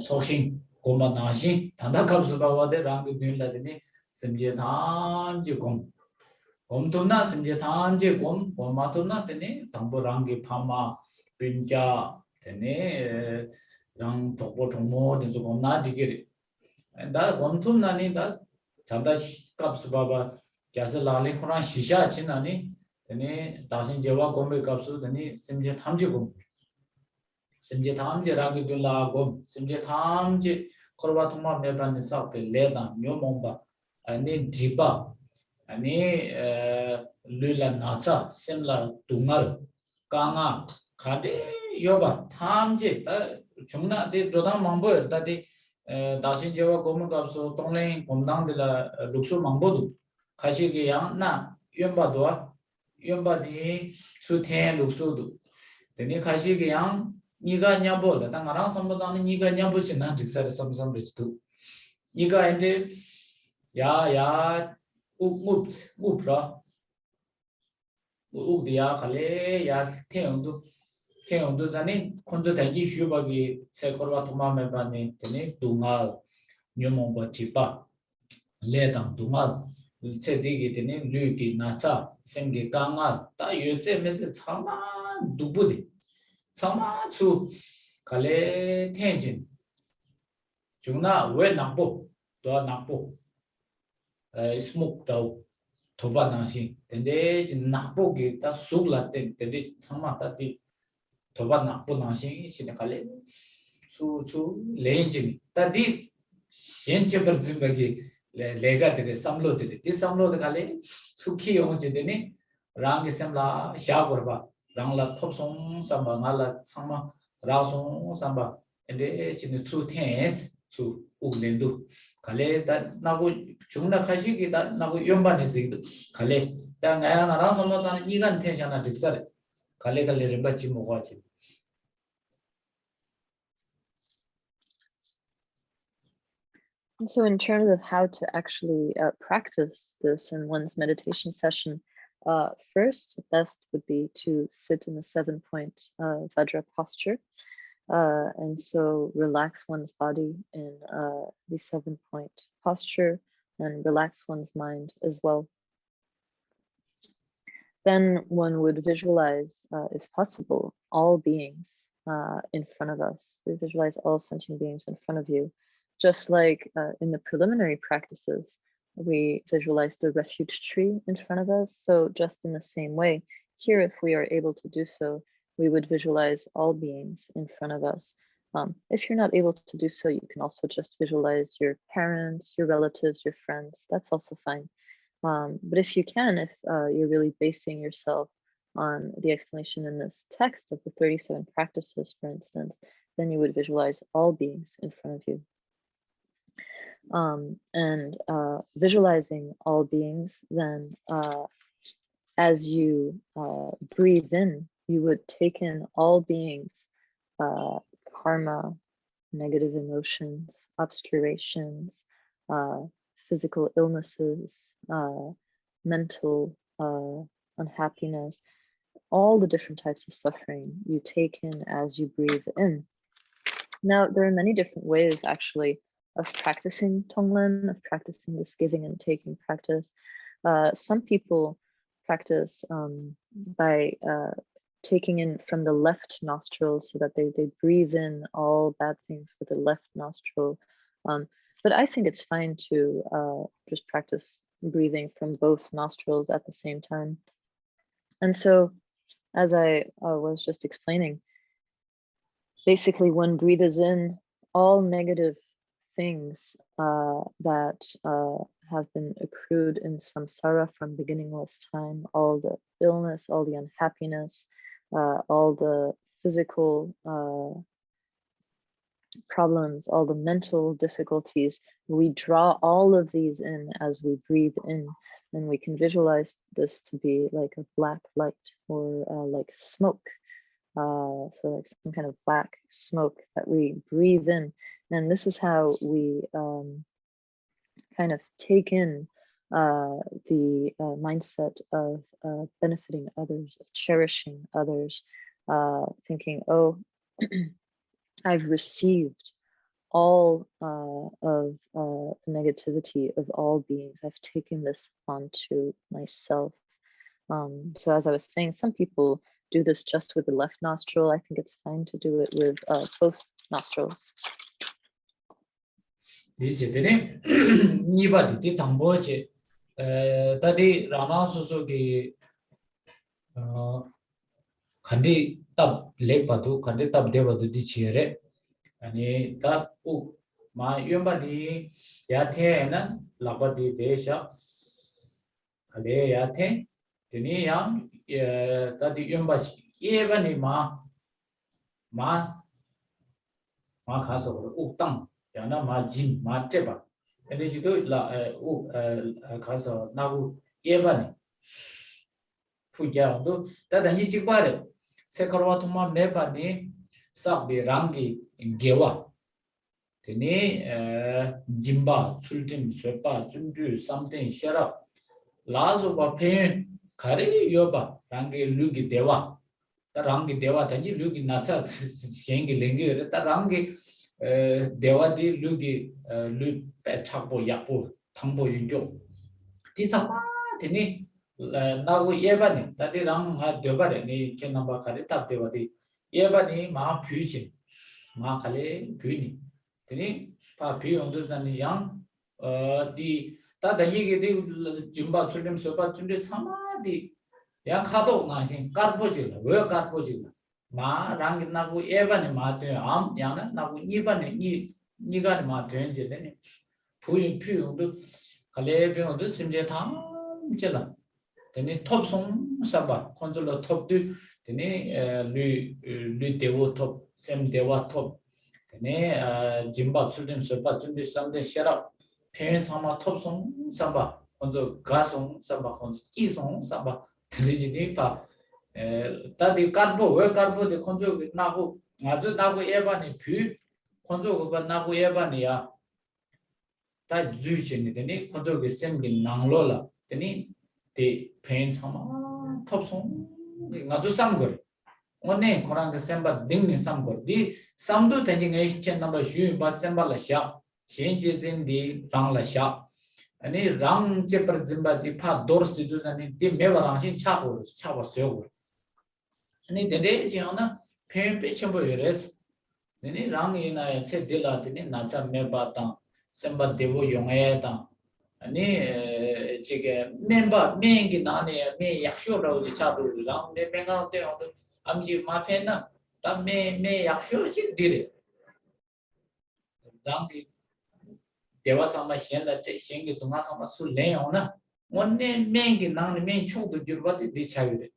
소신 고마나시 단다캅스 바와데 랑기 닐라드니 심제 단지 공 곰토나 심제 단지 곰 고마토나 테네 담보 랑기 파마 빈자 테네 랑 독보 종모 데서 곰나 디게리 다 곰토나니 다 자다 캅스 바바 갸스 라리 코나 시샤 치나니 테네 다신 제와 곰베 캅스 테네 심제 탐지 곰 심제 탐제 라기 둘라고 심제 탐제 코르바 통마 메반니 사페 레다 묘몽바 아니 디바 아니 룰라 나차 심라 둥알 강아 카데 요바 탐제 중나 데 조당 망보 다디 다신 제와 고문 갑소 동랭 곰당들라 룩수 망보도 가시게 양나 연바도와 연바디 수텐 룩수도 되니 가시게 양 니가 냐보다 당가랑 선보다는 니가 냐보지 난 직사를 섬섬르지도 니가 이제 야야 웁라 웁디야 칼레 야 태용도 자니 콘조 대기 쉬어가기 세코르와 도마메 바니 되니 동아 녀몽바 지바 레당 동아 세디기 되니 류기 나차 생기 강아 다 요즘에 참아 누구디 참아주 갈래 텐진 중나 왜 낙보 또 낙보 스모크도 도바나시 근데 진 낙보기 다 숙라때 근데 참아다디 도바 낙보나시 시네 갈래 수수 레인진 다디 현체 버즈버기 레가들의 삼로들이 이 삼로들 갈래 수키 용제되니 랑게 셈라 샤거바 랑라 톱송 삼바 날라 참마 라송 삼바 엔데 진의 투텐스 수 우글렌도 갈래 다 나고 중나 가시기다 나고 연반에서도 갈래 다 나야 나랑 섬노다는 이간 텐션나 득살 갈래 림바치 먹어지. And so in terms of how to actually practice this in one's meditation session, first, best would be to sit in the 7-point Vajra posture. And so relax one's body in the 7-point posture and relax one's mind as well. Then one would visualize, if possible, all beings in front of us. We visualize all sentient beings in front of you. Just like in the preliminary practices, we visualize the refuge tree in front of us. So just in the same way, here, if we are able to do so, we would visualize all beings in front of us. If you're not able to do so, you can also just visualize your parents, your relatives, your friends. That's also fine. But if you can, if you're really basing yourself on the explanation in this text of the 37 practices, for instance, then you would visualize all beings in front of you. And visualizing all beings, then as you breathe in, you would take in all beings, karma, negative emotions, obscurations, physical illnesses, mental unhappiness, all the different types of suffering you take in as you breathe in. Now, there are many different ways actually of practicing Tonglen, of practicing this giving and taking practice. Some people practice by taking in from the left nostril so that they breathe in all bad things with the left nostril. But I think it's fine to just practice breathing from both nostrils at the same time. And so, as I was just explaining, basically one breathes in all negative things that have been accrued in samsara from beginningless time, all the illness, all the unhappiness, all the physical problems, all the mental difficulties. We draw all of these in as we breathe in, and we can visualize this to be like a black light or like smoke. So like some kind of black smoke that we breathe in. And this is how we kind of take in the mindset of benefiting others, of cherishing others, thinking, oh, I've received all of the negativity of all beings. I've taken this onto myself. So as I was saying, some people do this just with the left nostril. I think it's fine to do it with both nostrils. 이제들이 니바디 담보지 다디 라나소소기 간디 답 렉바도 간디 답 대바도 디치레 아니 답우마 유바디 야테는 라바디 데샤 알레 야테 드니 양 다디 유바시 예바니 마 가서 옥당 야나 마진 마테바 에디지도 라우 가서 나고 예바니 푸자도 다다니 지바레 세커와토마 메바니 삭비 랑기 게와 테니 짐바 출짐 쇠바 준주 something 셔럽 라조바 페 가리 요바 랑기 루기 데와 랑기 데와 단지 루기 나차 셴기 랭기 랑기 대화디 루기 루 배착보 약보 탐보 윤조 디사마 되니 나고 예바니 다디랑 되바레 니 켄나바 카리탑 되바디 예바니 마 뷰지 마 칼레 뷰니 되니 파 뷰용도자니 양디 다다이게 디 짐바 출림 소바 준데 사마디 야 카도 나신 까르보지 왜 까르보지 마 랑기 나고 예바니 마데 암 야나 나고 이바니 니가니 마데 제네 부인 피용도 갈레병도 심제 탐제라 되니 톱송 사바 컨트롤 톱도 되니 류 데오 톱 셈데와 톱 되니 짐바 출림 소바 준비 삼데 셔럽 펜 사마 톱송 사바 컨트롤 가송 사바 컨트롤 끼송 사바 들리지니 파 다디 카르보 왜 카르보데 콘조 나고 아주 나고 예바니 뷰 콘조가 나고 예바니야 다 주치니 되니 콘조게 셈기 낭로라 되니 데 페인 참아 톱송 아주 삼거 오네 코란데 셈바 딩니 삼거 디 삼도 되니 에이션 넘버 슈 바셈발라 샤 신지진디 랑라 샤 아니 랑 제퍼 짐바디 파 도르시두자니 디 메바랑신 차버스요 아니 데레지오나 페페쳔보여레스 네니 랑이나 체딜라드니 나차 메바타 셈바 데보 용에다 아니 지게 멤버 메인기 나네 메 약쇼로지 차도랑 네 뱅가데 암지 마페나 담메 약쇼지 디레 랑디 대화상마 현라테 현기 동화상마 술래요나 원네 메인기 나네 메인 총도 줄바디 디차유레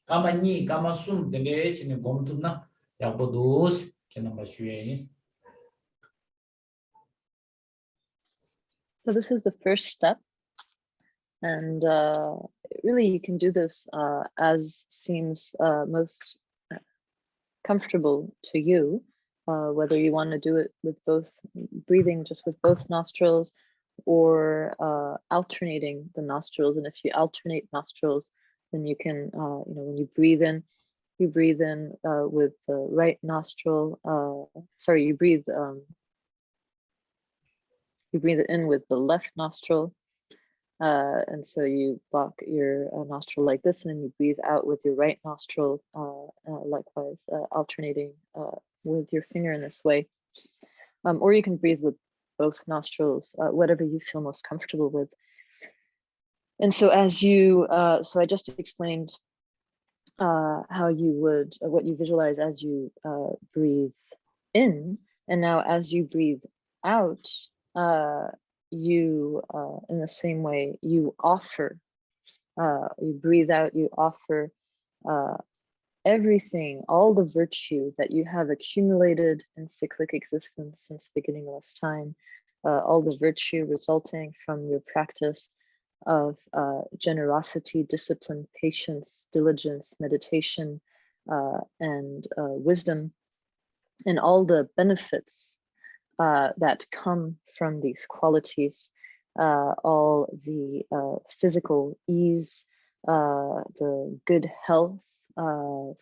가마니 가마숨 되게 지는 곰투나 야보도스 kenan is. So this is the first step, and really you can do this as seems most comfortable to you, whether you want to do it with both breathing just with both nostrils or alternating the nostrils. And if you alternate nostrils, then you can, when you breathe in with the right nostril. You breathe in with the left nostril, And so you block your nostril like this, and then you breathe out with your right nostril, likewise, alternating with your finger in this way. Or you can breathe with both nostrils, whatever you feel most comfortable with. And so as you, so I just explained how you would, what you visualize as you breathe in, and now as you breathe out, you, in the same way, you offer, you breathe out, you offer everything, all the virtue that you have accumulated in cyclic existence since beginningless time, all the virtue resulting from your practice of generosity, discipline, patience, diligence, meditation, and wisdom, and all the benefits that come from these qualities, all the physical ease, the good health,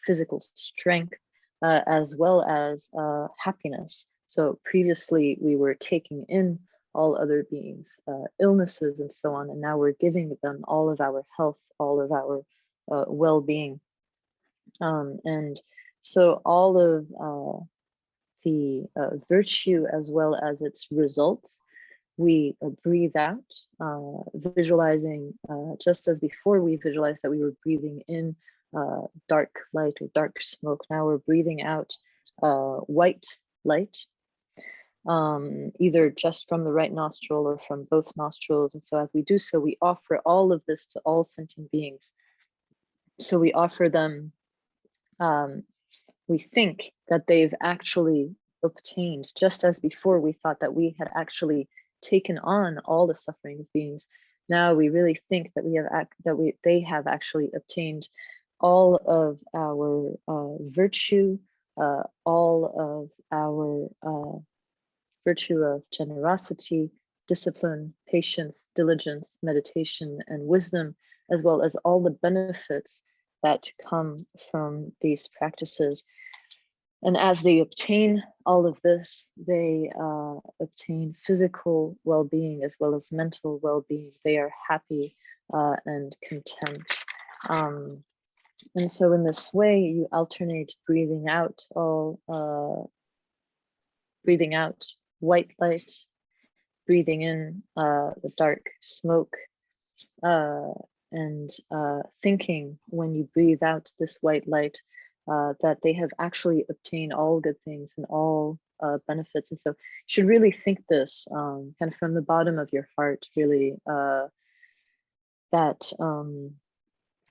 physical strength, as well as happiness. So previously we were taking in all other beings, illnesses and so on, and now we're giving them all of our health, all of our well-being. And so all of the virtue as well as its results, we breathe out, visualizing, just as before we visualized that we were breathing in dark light or dark smoke. Now we're breathing out white light, either just from the right nostril or from both nostrils. And so as we do so, we offer all of this to all sentient beings. So we offer them, we think that they've actually obtained, just as before we thought that we had actually taken on all the suffering of beings. Now we really think that they have actually obtained all of our virtue, all of our virtue of generosity, discipline, patience, diligence, meditation, and wisdom, as well as all the benefits that come from these practices. And as they obtain all of this, they obtain physical well-being as well as mental well-being. They are happy and content. And so in this way, you alternate breathing out white light, breathing in the dark smoke, and thinking when you breathe out this white light that they have actually obtained all good things and all benefits. And so you should really think this kind of from the bottom of your heart, really, that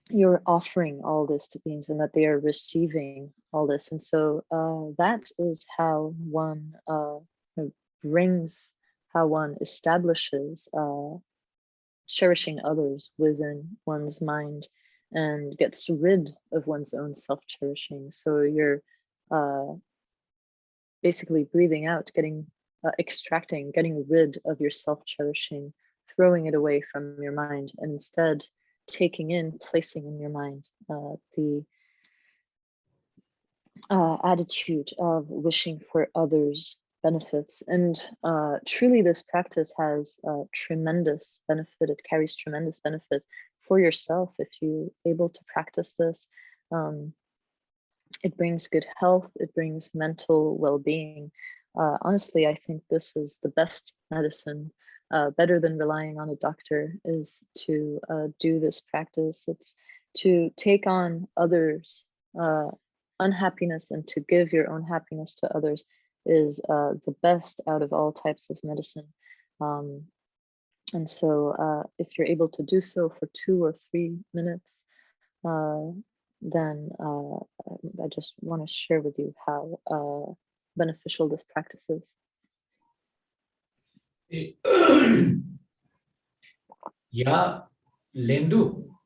you're offering all this to beings and that they are receiving all this. And so that is how one how one establishes cherishing others within one's mind and gets rid of one's own self-cherishing. So you're basically breathing out, extracting, getting rid of your self-cherishing, throwing it away from your mind, and instead taking in, placing in your mind the attitude of wishing for others' benefits. And truly this practice has tremendous benefit. It carries tremendous benefit for yourself if you're able to practice this. It brings good health, it brings mental well-being. Honestly, I think this is the best medicine, better than relying on a doctor, is to do this practice. It's to take on others' unhappiness and to give your own happiness to others is the best out of all types of medicine. And so if you're able to do so for 2 or 3 minutes, then I just want to share with you how beneficial this practice is. Yeah, lendu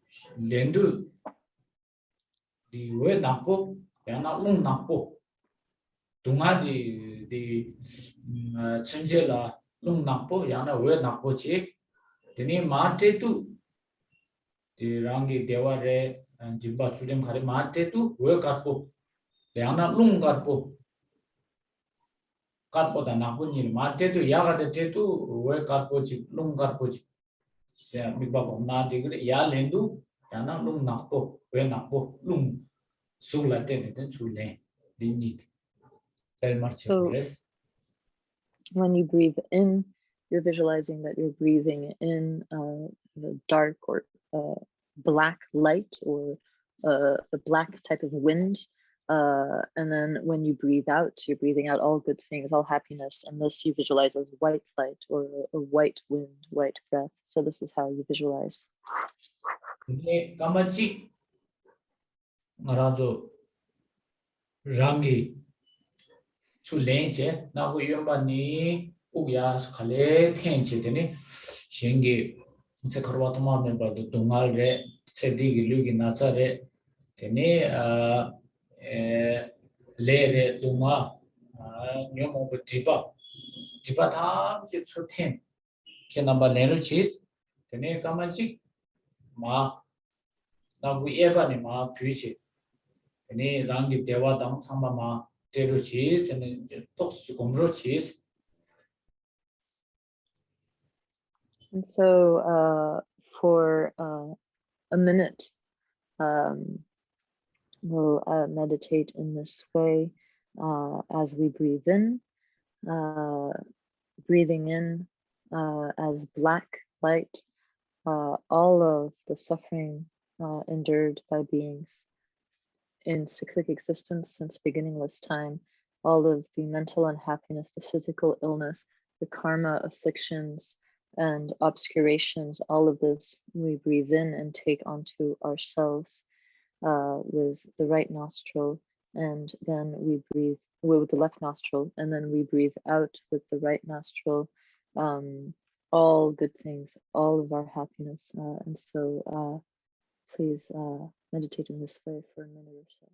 di we napo ya na lung napo dunga di chunje la lung napo ya na we napo chi dini ma te tu di rangi dewa re jibba chudem khare ma te tu we kapo ya na lung kapo da napo ni ma te tu ya ga te tu we kapo chi lung kapo chi Migmar na degree ya lendu yana lung nakpo we nakpo lung sula ten chule dinit tel marche So rest. when you breathe in, you're visualizing that you're breathing in the dark or black light or a black type of wind. And then when you breathe out, you're breathing out all good things, all happiness. And this you visualize as white light or a white wind, white breath. So this is how you visualize. Ne kamachi ngarajo rangi chu lenche na go yomba ni ugya khale thenche tene shenge se kharwa tama me ba dungal re se digi lugi na sa re tene le re dunga nyomo bu dipa tham chi chu then ke namba leno chis tene kamachi ma na go eba ni ma phuche tene rangi dewa dam samba ma teru chis and tox gomro chis. And so for a minute, we'll meditate in this way as we breathe in, breathing in as black light, all of the suffering endured by beings in cyclic existence since beginningless time, all of the mental unhappiness, the physical illness, the karma afflictions and obscurations, all of this we breathe in and take onto ourselves with the right nostril, and then we breathe with the left nostril, and then we breathe out with the right nostril, all good things, all of our happiness. And so please meditate in this way for a minute or so.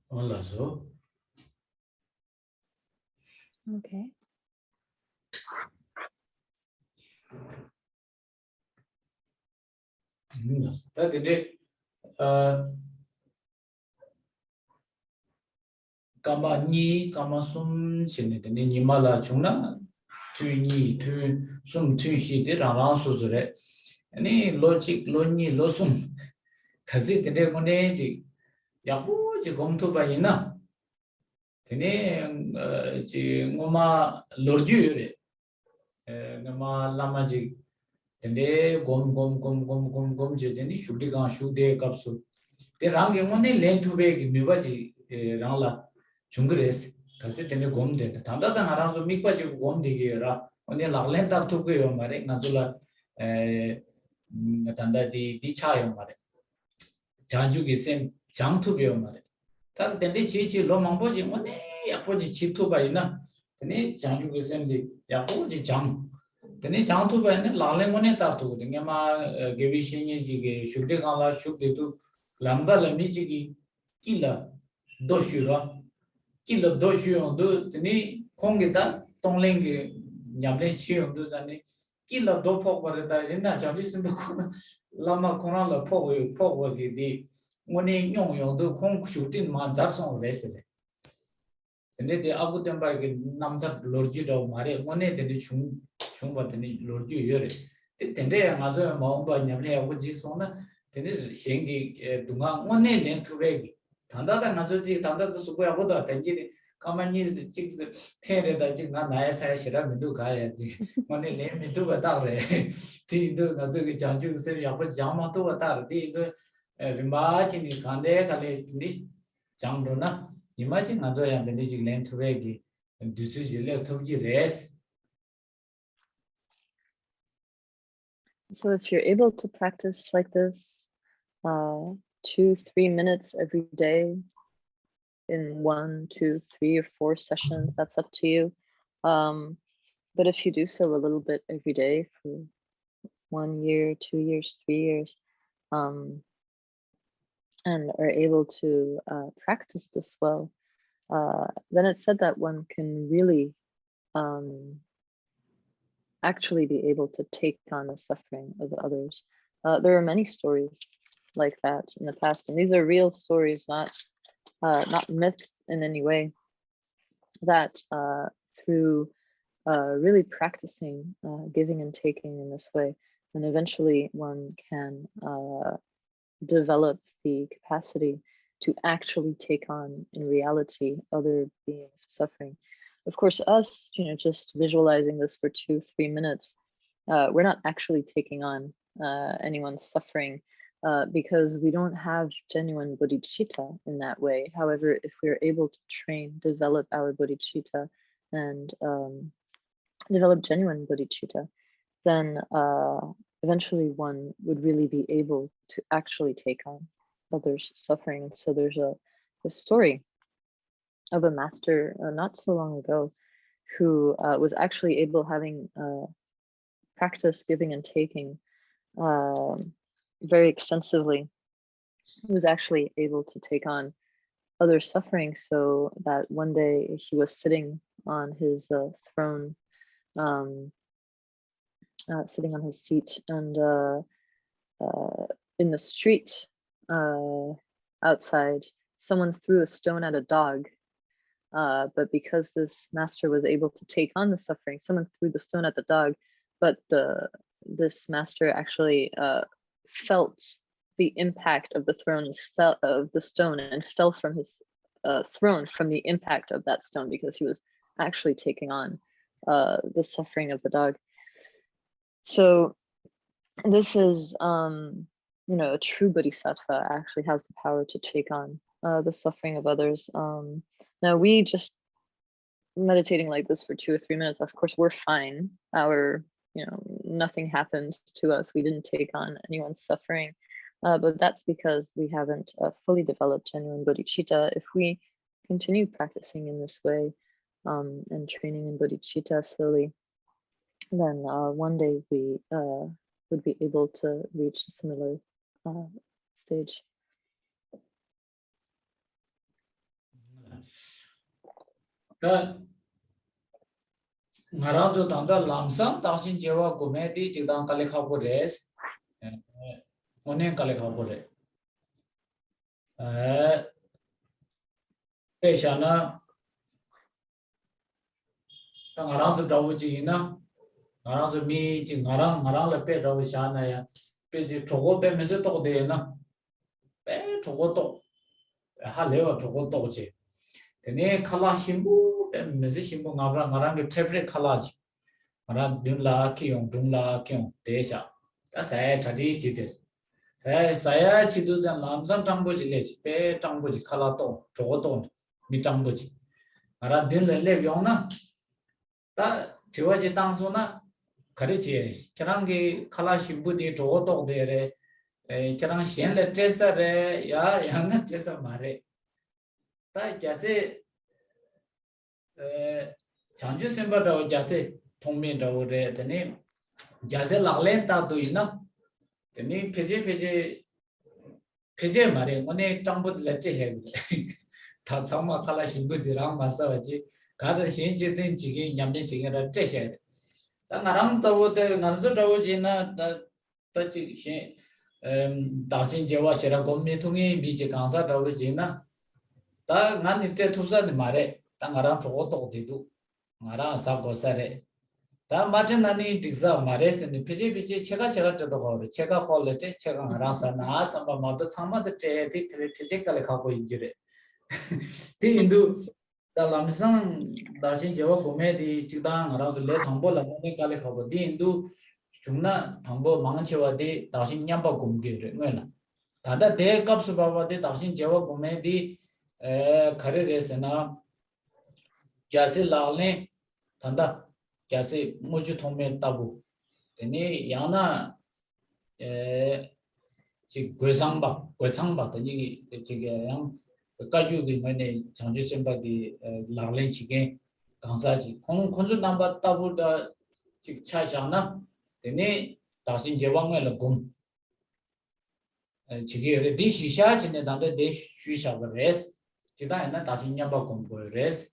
Hola, so. Okay. That did kama ni kama sum chine de ni mala chungna tu ni tu sum tu shi de rang su zure ani logic lo ni lo sum kazi de ko ne ji ya bu ji gom to ba ina tene ji ngoma lorju yure ngama lama ji tene gom je de ni shudi ga shu de kapsu te rang ge ngone len tu be gi mi ba ji rang la 중그레스 가서 되네 곰데 단다다 나라서 mikpa지 곰디게라 언니 라렌다 투고요 말에 나줄라 에 단다디 디차요 말에 자주기 셈 장투비요 말에 딱 된데 지지 로망보지 뭐네 아버지 집투바이나 되네 자주기 셈디 야보지 장 되네 장투바이네 라렌고네 따르거든요 마 게비신이 지게 슈데가라 슈데도 람달미지기 kil라 도슈라 killo doshu do tini kongita tonglengi nyamle chiyo do zani killo do pokwa da rinda jamli simbo lama kona la pokwa gi di ngone nyong yo do kong shutin ma zarson resere tene de abu temba gi namda lorji do mare ngone de chung ba tini lorji yore tende ngazo ma ba nyamle abu ji sona tene shengi dunga ngone len tubegi 단다다 나저지 단다도 수고야 보다 된지 가만히 직스 테레다 지금 나야 차야 싫어 민도 가야지 오늘 내 민도 받아래 뒤도 나저기 장주 세 야고 장마도 받아 뒤도 리마치니 간데 갈래 니 장도나 이마치 나저야 된지 지금 렌트웨기 디스질레 톱지 레스. So if you're able to practice like this 2-3 minutes every day in 1, 2, 3, or 4 sessions, that's up to you. But if you do so a little bit every day for 1 year, 2 years, 3 years, and are able to practice this well, then it's said that one can really actually be able to take on the suffering of others. There are many stories like that in the past, and these are real stories, not myths in any way, that through really practicing giving and taking in this way, then eventually one can develop the capacity to actually take on in reality other beings suffering. Of course, us, just visualizing this for 2-3 minutes, we're not actually taking on anyone's suffering because we don't have genuine bodhicitta in that way. However, if we're able to develop our bodhicitta and develop genuine bodhicitta, then eventually one would really be able to actually take on others' suffering. So there's a story of a master not so long ago who was actually able, having practiced giving and taking very extensively, he was actually able to take on other suffering, so that one day he was sitting on his throne, sitting on his seat, and in the street outside, someone threw a stone at a dog. But because this master was able to take on the suffering, someone threw the stone at the dog, but this master actually felt the impact of the stone and fell from his throne from the impact of that stone, because he was actually taking on the suffering of the dog. So this is, a true bodhisattva actually has the power to take on the suffering of others. Now, we just meditating like this for 2 or 3 minutes, of course, we're fine. Nothing happened to us. We didn't take on anyone's suffering. But that's because we haven't fully developed genuine bodhicitta. If we continue practicing in this way and training in bodhicitta slowly, then one day we would be able to reach a similar stage. Ngarazo tanda lamsam tashin jewa gumedi jidang kale khabu res one kale khabu re peshana ta ngarazo dawu ji na ngarazo mi ji ngarang la pe dawu shana ya pe ji chogo pe mese to de na pe chogo to ha lewa chogo to ji tene khala shimbu pe mese shimbu ngarang ke favorite khala ji Mara dunla kiong dungla kiong desha. Ta saya thadi chide. Saya chidu jan lamsam tangboji lechi pe tangboji khala to chogo to mi tangboji. Mara dunla le yong na ta chiwaji tangso na kari chi kirangi khala shimbu di chogo to de re kirang shen le tresa re ya yang tresa mare. Ta jase chanju semba do jase 통미 더우래 되니 자세 락렌다 도이나 되니 페제 말에 오늘 정부들 let제 다 정말 칼라 신부들랑 마사지 가다 신지진 지기 냠지 지기라 제세 당나랑 더우데 나르서 더우지나 다지 신 다신 제와 시라 공미 통이 미지 강사 더우지나 다 나니 때 투사데 말에 당나랑 저것도 어디도 나랑 사고사래 다 마트나니 딕자 마레스니 피지 제가 저도 거를 제가 콜레테 제가 알아서 나 삼바 모두 참마데 테디 피지컬 갖고 있지래 디인도 달람상 다신 제와 고메디 지당 알아서 레 담보라 모네 칼에 갖고 디인도 중나 담보 망치와디 다신 냠바 공기를 뭐나 다다 대값 바바디 다신 제와 고메디 카레레스나 야세 라네 단다 कैसे मुझे थोमे ताबू तेने याना गोचंबा तो ये चिगे yang काजू की मैंने चांजू सेंबा की लागले चिगे गांसा जी konju नंबर ताबू दा चिक छाशाना तेने दासिन जेवांग में लगुम चिगे रे दी शिशा जिने दांदे दे शिशा बरेस चिदा है ना दासिन न्याबा गुम बरेस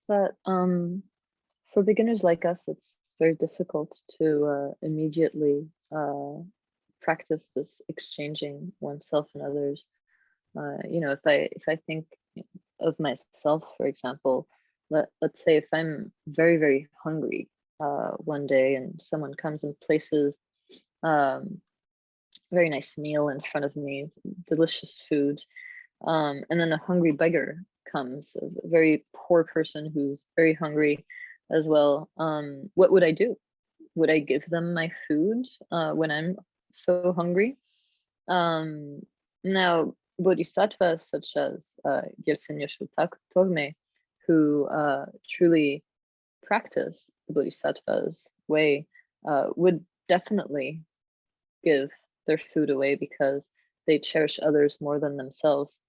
But for beginners like us, it's very difficult to immediately practice this exchanging oneself and others. You know, if I think of myself, for example, let's say if I'm very, very hungry one day and someone comes and places a very nice meal in front of me, delicious food, and then a hungry beggar comes, a very poor person who's very hungry as well. What would I do? Would I give them my food when I'm so hungry? Now, bodhisattvas such as Gyaltsen Yoshu Togme, who truly practice the bodhisattva's way, would definitely give their food away because they cherish others more than themselves.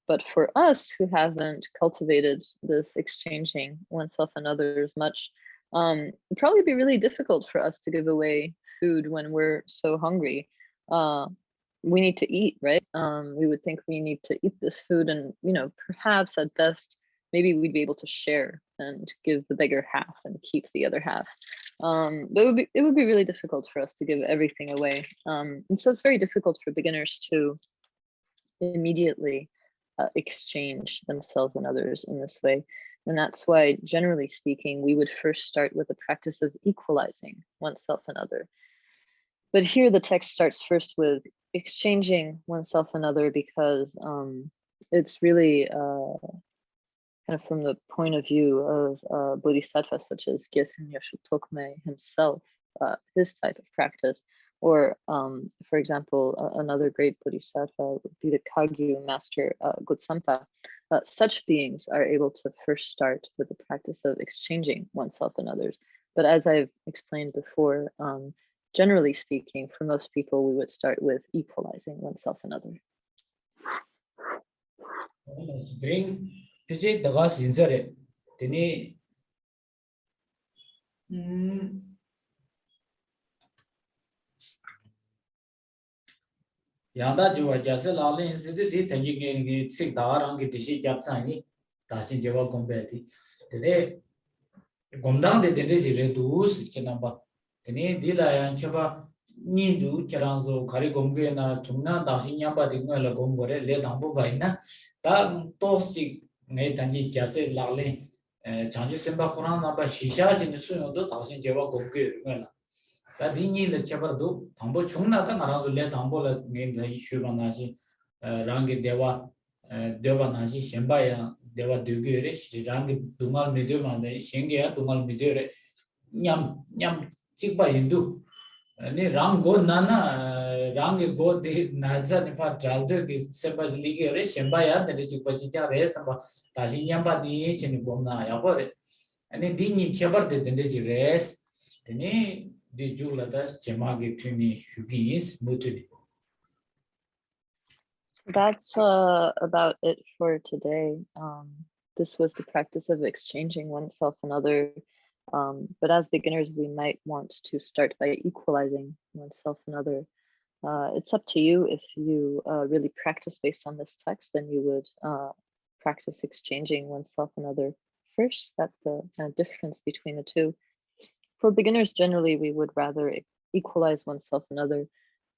But for us who haven't cultivated this exchanging oneself and others much, it'd probably be really difficult for us to give away food when we're so hungry. We need to eat, right? We would think we need to eat this food, and you know, perhaps at best, maybe we'd be able to share and give the beggar half and keep the other half. But it would be really difficult for us to give everything away. And so it's very difficult for beginners to immediately exchange themselves and others in this way. And that's why, generally speaking, we would first start with the practice of equalizing oneself and other. But here the text starts first with exchanging oneself and other because it's really kind of from the point of view of bodhisattvas such as Gyaltsen Yoshu Togme himself, his type of practice. Or, for example, another great bodhisattva would be the Kagyu master Gotsampa. Such beings are able to first start with the practice of exchanging oneself and others. But as I've explained before, generally speaking, for most people, we would start with equalizing oneself and others. Yanda Jiwa Jasa Lalin City, Tanjing, Sik Darangi, Tishi Japsani, Tashin Java Gombeti. Today, Gondang de Dendiji Redus, Chinamba. Tene Dila and Chaba Nidu, Charanzo, Karigombe, Tuna, Dashin Yamba, Dingala Gombore, Le Dambo Baina, that Tosi, Netanji Jase Lalin, Chanju Simba Kurana, Shisha, in the Suno, Tashin Java Gombe. 다 딩이를 쳐버도 담보 중나다 말아서 내 담보를 내가 이슈가 나시 랑게 대화 대화 나시 셴바야 대화 되게래 랑게 동알 미디어만데 셴게야 동알 미디어래 냠냠 찍바 인도 아니 랑고 나나 랑게 고데 나자네 파 잘도 그 셴바지 리게래 셴바야 데리 찍바 찍자래 셴바 다시 냠바디 치니 봄나 야버래 아니 딩이 쳐버데 데지 레스 되니 the Juladas Jemagi Trini Shugi is Mutuli. That's about it for today. This was the practice of exchanging oneself and other. But as beginners, we might want to start by equalizing oneself and other. It's up to you. If you really practice based on this text, then you would practice exchanging oneself and other first. That's the difference between the two. For beginners, generally, we would rather equalize oneself and other,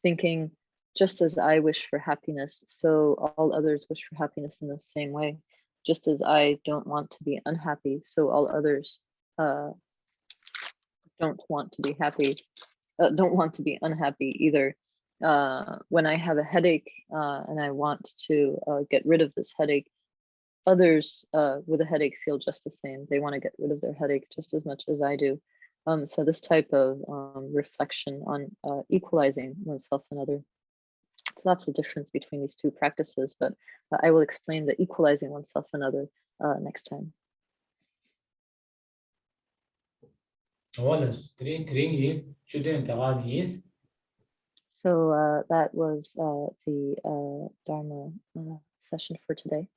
thinking, just as I wish for happiness, so all others wish for happiness in the same way. Just as I don't want to be unhappy, so all others don't want to be happy, don't want to be unhappy either. When I have a headache and I want to get rid of this headache, others with a headache feel just the same. They want to get rid of their headache just as much as I do. So this type of reflection on equalizing oneself and other. So that's the difference between these two practices, but I will explain the equalizing oneself and other next time. So that was the Dharma session for today.